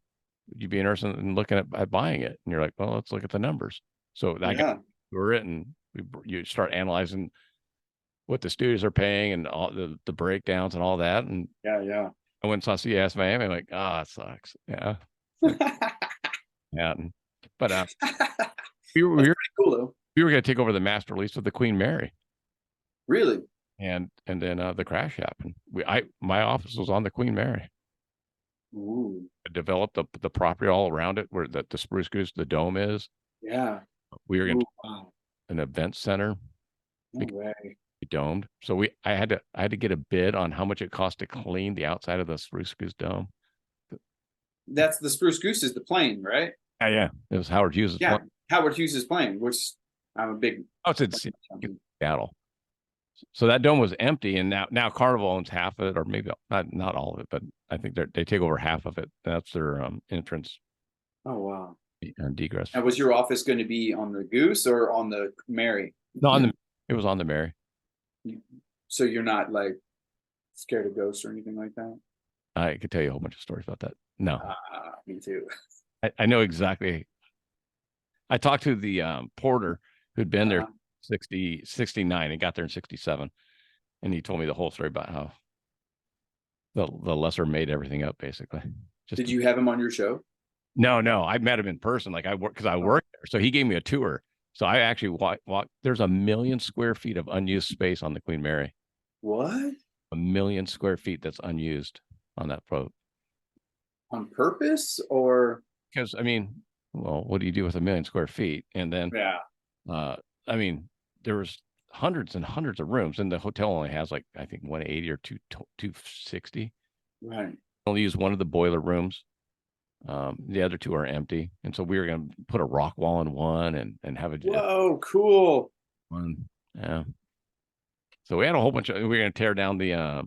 would you be interested in looking at buying it?" And you're like, "Well, let's look at the numbers." So I got Yeah. through it, and you start analyzing what the studios are paying and all the breakdowns and all that. And Yeah. I went and saw CS Miami. I'm like, "Ah, it sucks." Yeah. Like, yeah. But we were, we That's were pretty cool though. we were going to take over the master lease of the Queen Mary, Really? and then the crash happened. My office was on the Queen Mary. Ooh. I developed the property all around it where the Spruce Goose, the dome is. Yeah. We were going Ooh, to wow. an event center. No way. Domed. So I had to get a bid on how much it cost to clean the outside of the Spruce Goose Dome. That's the Spruce Goose is the plane, right? Yeah. It was Howard Hughes' Yeah. plane. Howard Hughes' plane, which I'm a big. Oh, it's in Seattle. So that dome was empty, and now Carnival owns half of it, or maybe not all of it, but I think they take over half of it. That's their entrance Oh wow. and egress. Now, was your office going to be on the Goose or on the Mary? No, it was on the Mary. So you're not like scared of ghosts or anything like that? I could tell you a whole bunch of stories about that. No, Me too. I know exactly. I talked to the porter who'd been there 69 and got there in 67. And he told me the whole story about how the lesser made everything up, basically. Did you have him on your show? No, I met him in person. Like I worked there. So he gave me a tour. So I actually walked. There's 1 million square feet of unused space on the Queen Mary. What? 1 million square feet that's unused on that boat. On purpose or? Because I mean, well, what do you do with 1 million square feet? And then, I mean, there was hundreds and hundreds of rooms, and the hotel only has like I think 180 or 260. Right. Only use one of the boiler rooms. The other two are empty, and so we were going to put a rock wall in one and have a whoa, cool one. Yeah. So we had a whole bunch of. We were going to tear down the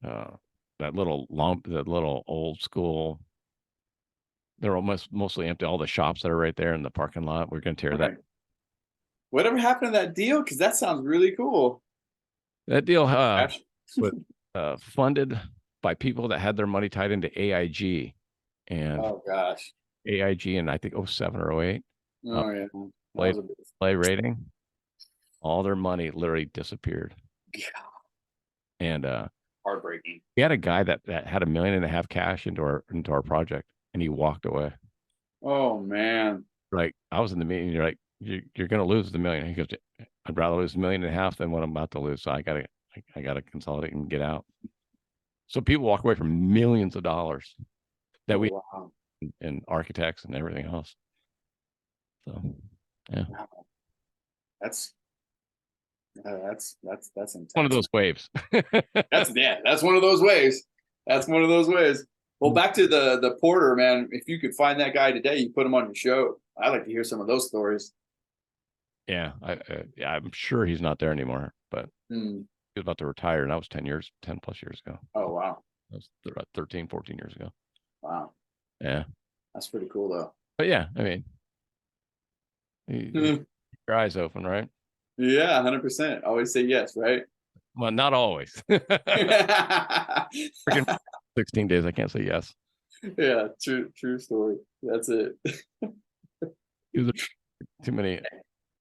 that little old school. They're almost mostly empty. All the shops that are right there in the parking lot. We're going to tear that. Whatever happened to that deal? Because that sounds really cool. That deal was funded by people that had their money tied into AIG, and oh gosh, AIG in I think 07 or 08. Oh yeah, play rating. All their money literally disappeared. Yeah. And heartbreaking. We had a guy that had $1.5 million cash into our project, and he walked away. Oh man! Like I was in the meeting, you're like, you're going to lose the $1 million. He goes, I'd rather lose $1.5 million than what I'm about to lose. So I gotta consolidate and get out. So people walk away from millions of dollars that and architects and everything else. So yeah, wow. That's intense. One of those waves. That's one of those waves. That's one of those ways. Well, back to the porter, man. If you could find that guy today, you put him on your show. I'd like to hear some of those stories. Yeah, I'm sure he's not there anymore, but he was about to retire, and that was 10 plus years ago. Oh, wow. That was about 13, 14 years ago. Wow. Yeah. That's pretty cool, though. But yeah, I mean, your eyes open, right? Yeah, 100%. Always say yes, right? Well, not always. 16 days, I can't say yes. Yeah, true story. That's it. Too many.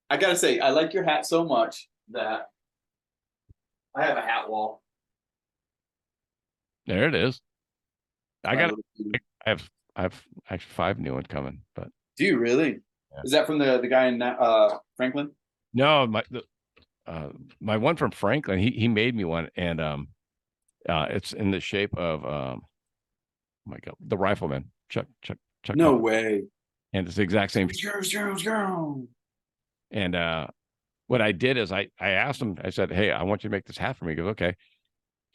I gotta say, I like your hat so much that I have a hat wall. There it is. I have actually 5 new ones coming, but do you really? Yeah. Is that from the guy in Franklin? No, my one from Franklin, he made me one, and it's in the shape of oh my God, the Rifleman, Chuck. No way. And it's the exact same. And what I did is I asked him, I said, hey, I want you to make this hat for me. He goes, okay.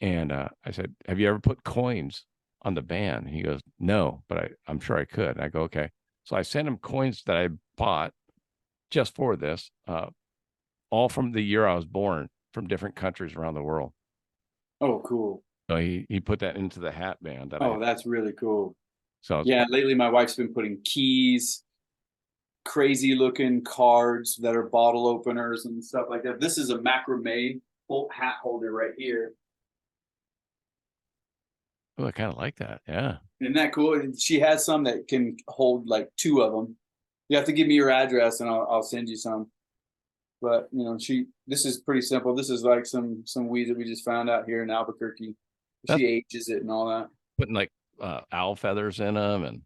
And I said, have you ever put coins on the band? He goes, no, but I'm sure I could. And I go, okay. So I sent him coins that I bought just for this, all from the year I was born, from different countries around the world. Oh, cool. So he put that into the hat band. That's really cool. So yeah, lately my wife's been putting keys, crazy looking cards that are bottle openers and stuff like that. This is a macrame hat holder right here. Oh, I kind of like that. Yeah. Isn't that cool? And she has some that can hold like 2 of them. You have to give me your address and I'll send you some. But you know, this is pretty simple. This is like some weed that we just found out here in Albuquerque. That's She ages it and all that. putting like owl feathers in them, and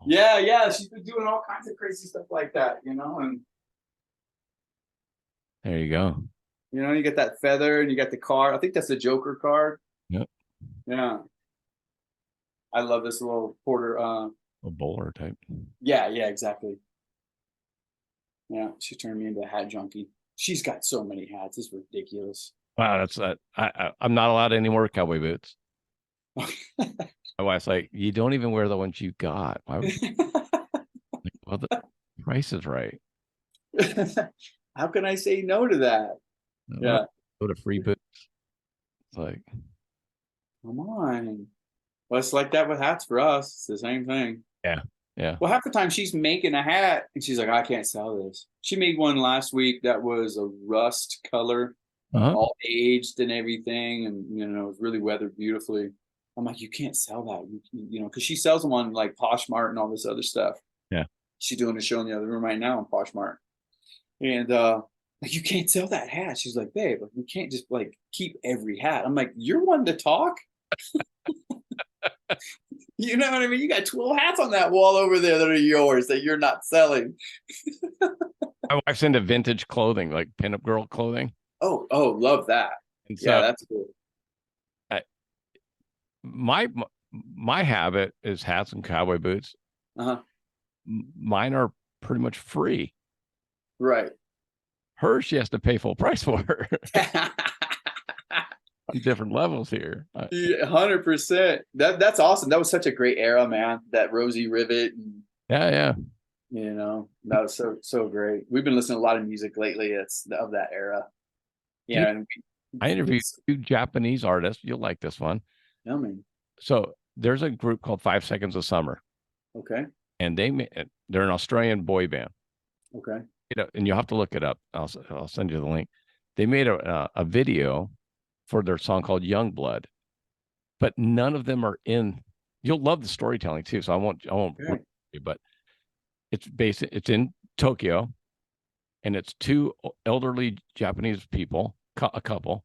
Yeah, she's been doing all kinds of crazy stuff like that, you know. And there you go. you know, you get that feather and you got the card. I think that's the Joker card. Yep. Yeah. I love this little porter. A bowler type. Yeah, exactly. Yeah, she turned me into a hat junkie. She's got so many hats. It's ridiculous. Wow, that's I'm not allowed any more cowboy boots. My wife's like, you don't even wear the ones you got. Why would you? Like, well, the price is right. How can I say no to that? Yeah. Go to free boots. It's like, Come on. Well, it's like that with hats for us. It's the same thing. yeah. Well, half the time she's making a hat and she's like, I can't sell this. She made one last week that was a rust color, all aged and everything. And, you know, it was really weathered beautifully. I'm like, you can't sell that. You know, because she sells them on like Poshmark and all this other stuff. Yeah. She's doing a show in the other room right now on Poshmark. And like, you can't sell that hat. She's like, babe, you can't just like keep every hat. I'm like, you're one to talk. You know what I mean? You got 12 hats on that wall over there that are yours that you're not selling. My wife's into vintage clothing, like pinup girl clothing. Oh, love that. And so Yeah, that's cool. My habit is hats and cowboy boots. Uh-huh. Mine are pretty much free. Right. Hers, she has to pay full price for. On different levels here. 100%. That's awesome. That was such a great era, man. That Rosie Rivet. And, Yeah. you know, that was so great. We've been listening to a lot of music lately. It's of that era. Yeah. And I interviewed 2 Japanese artists. You'll like this one. I mean, So there's a group called 5 Seconds of Summer, okay. and they're an Australian boy band. Okay. You know, and you'll have to look it up. I'll send you the link. They made a video for their song called Young Blood, but none of them are in. You'll love the storytelling too, so I won't Okay. but it's in Tokyo, and it's 2 elderly Japanese people, a couple,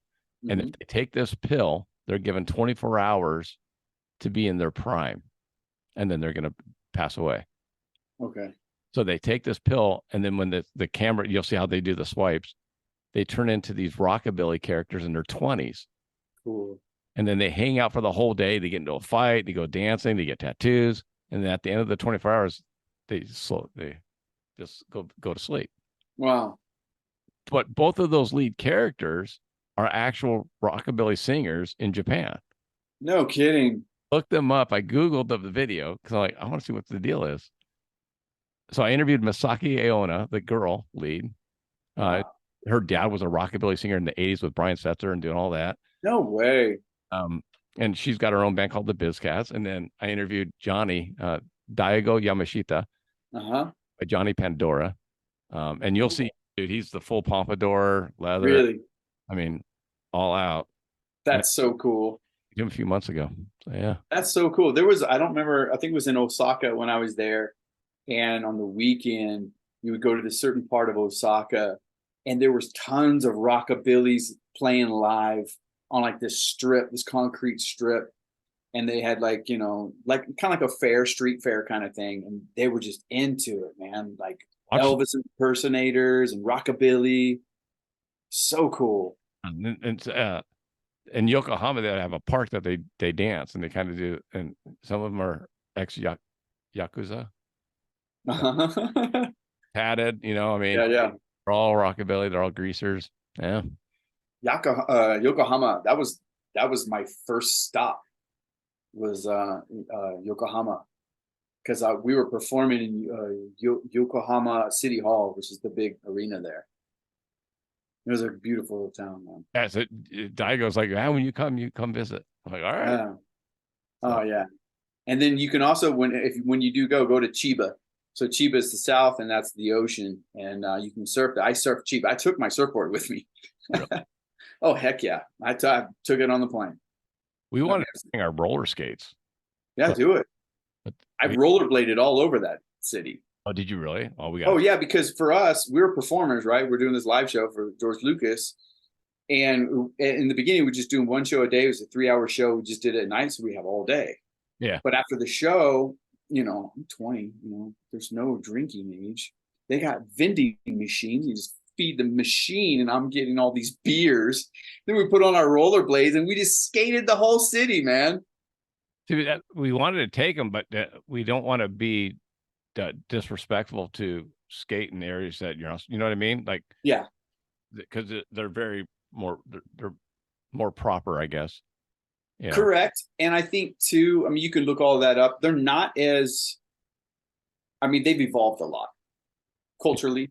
and if they take this pill, they're given 24 hours to be in their prime, and then they're going to pass away. Okay. So they take this pill, and then when the camera, you'll see how they do the swipes, they turn into these rockabilly characters in their 20s. Cool. And then they hang out for the whole day. They get into a fight, they go dancing, they get tattoos, and then at the end of the 24 hours, they just go to sleep. Wow. But both of those lead characters are actual rockabilly singers in Japan. No kidding. Look them up. I Googled the video because I'm like, I want to see what the deal is. So I interviewed Misaki Aona, the girl lead. Wow. Her dad was a rockabilly singer in the 80s with Brian Setzer and doing all that. No way. And she's got her own band called the Bizcats. And then I interviewed Johnny, Daigo Yamashita, by Johnny Pandora. And you'll see, dude, he's the full pompadour, leather. Really? I mean, all out. That's so cool. A few months ago. So, yeah. That's so cool. I don't remember, I think it was in Osaka when I was there. And on the weekend, you would go to this certain part of Osaka, and there was tons of rockabillys playing live on like this strip, this concrete strip. And they had like, you know, like kind of like a fair, street fair kind of thing. And they were just into it, man. Like Elvis impersonators and rockabilly. So cool. And in Yokohama, they have a park that they dance, and they kind of do, and some of them are ex-Yakuza. Padded, you know, I mean, yeah. they're all rockabilly, they're all greasers. Yeah. Yokohama, that was my first stop, was Yokohama, because we were performing in Yokohama City Hall, which is the big arena there. It was a beautiful little town, man. Yeah, so Daigo's like, when you come visit. I'm like, all right. Yeah. Oh yeah. And then you can also, when you do go to Chiba. So Chiba is the south, and that's the ocean, and you can surf there. I surfed Chiba. I took my surfboard with me. Really? Oh heck yeah! I took it on the plane. We wanted to bring our roller skates. Yeah, but, do it. but I rollerbladed all over that city. Oh, did you really? Oh, we got. Oh yeah, because for us, we were performers, right? We're doing this live show for George Lucas, and in the beginning, we were just doing one show a day. It was a 3-hour show. We just did it at night, so we have all day. Yeah. But after the show, I'm 20. There's no drinking age. They got vending machines. You just feed the machine, and I'm getting all these beers. Then we put on our rollerblades, and we just skated the whole city, man. See, we wanted to take them, but we don't want to be disrespectful to skate in areas that you know what I mean? Like, yeah, because they're they're more proper, I guess. Correct. And I think too, you can look all that up. They're not as, they've evolved a lot culturally.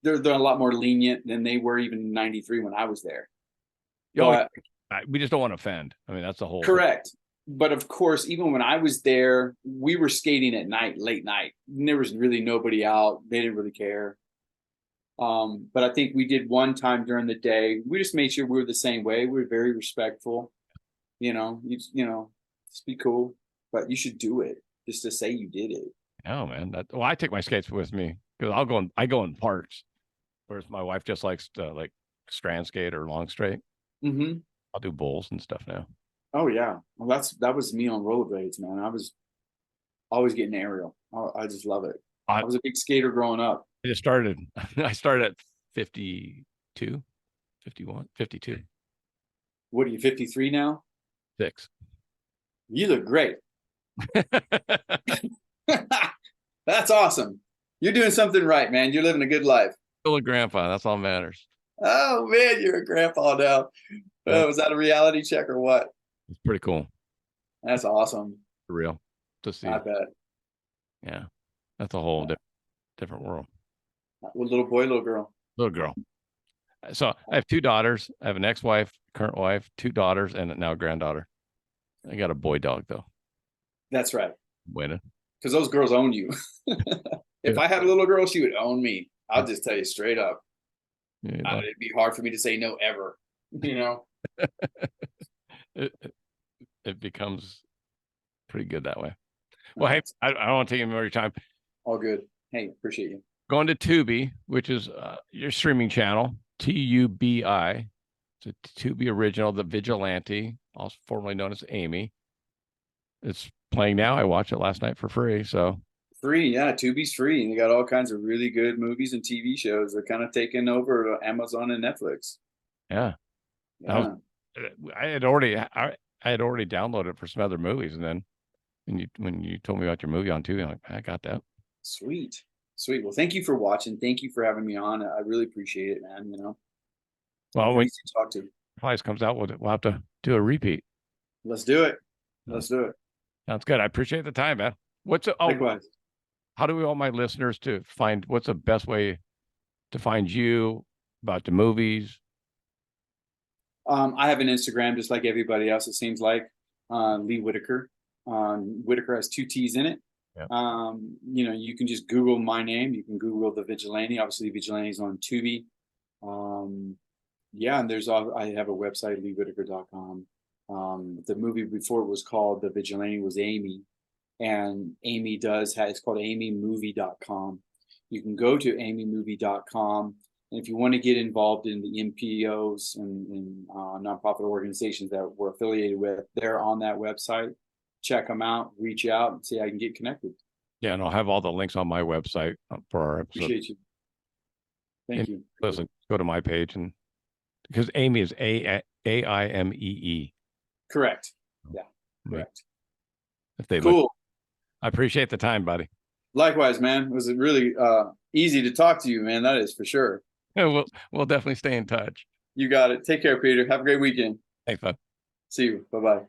They're a lot more lenient than they were even in '93 when I was there. But we just don't want to offend. That's the whole correct thing. But of course, even when I was there, we were skating at night, late night. And there was really nobody out. They didn't really care. But I think we did one time during the day. We just made sure we were the same way. We were very respectful. Just be cool. But you should do it just to say you did it. Oh man, I take my skates with me because I go in parts. Whereas my wife just likes to strand skate or long straight. Mm-hmm. I'll do bowls and stuff now. Oh yeah, well that was me on rollerblades, man. I was always getting aerial. I just love it. I was a big skater growing up. I started at 52, 51, 52. What are you, 53 now? 6. You look great. That's awesome. You're doing something right, man. You're living a good life. Still a grandpa. That's all that matters. Oh man, you're a grandpa now. Was that a reality check or what? It's pretty cool. That's awesome. For real. To see. I bet. Yeah. That's a whole different world. Well, little boy, little girl. Little girl. So I have 2 daughters. I have an ex-wife, current wife, 2 daughters, and now a granddaughter. I got a boy dog though. That's right. Winning. Because those girls own you. If I had a little girl, she would own me. I'll just tell you straight up. Yeah, it'd be hard for me to say no ever. It becomes pretty good that way. Well, hey, I don't want to take any more of your time. All good. Hey, appreciate you. Going to Tubi, which is your streaming channel, TUBI. It's a Tubi original, The Vigilante, also formerly known as Amy. It's playing now. I watched it last night for free. So free, yeah. Tubi's free, and you got all kinds of really good movies and TV shows. They're kind of taking over Amazon and Netflix. Yeah. I had already downloaded it for some other movies, and then when you told me about your movie on Tubi, I'm like, I got that. Sweet. Well, thank you for watching. Thank you for having me on. I really appreciate it, man. Well, when to talk to Price comes out, we'll have to do a repeat. Let's do it. Sounds good. I appreciate the time, man. Likewise. How do we want my listeners to find? What's the best way to find you about the movies? I have an Instagram just like everybody else. It seems like Lee Whittaker. Whittaker has 2 T's in it. Yeah. You can just Google my name. You can Google The Vigilante. Obviously, Vigilante is on Tubi. And I have a website, leewhitaker.com. The movie before it was called The Vigilante was Amy, and Amy it's called amymovie.com. You can go to amymovie.com, and if you want to get involved in the NPOs and nonprofit organizations that we're affiliated with, they're on that website. Check them out, reach out, and see how I can get connected. Yeah, and I'll have all the links on my website for our episode. Appreciate you. Thank you. Listen, go to my page, and because Amy is AIMEE. Correct. Yeah, correct. Cool. I appreciate the time, buddy. Likewise, man. It was really easy to talk to you, man. That is for sure. Yeah, we'll definitely stay in touch. You got it. Take care, Peter. Have a great weekend. Thanks, bud. See you. Bye-bye.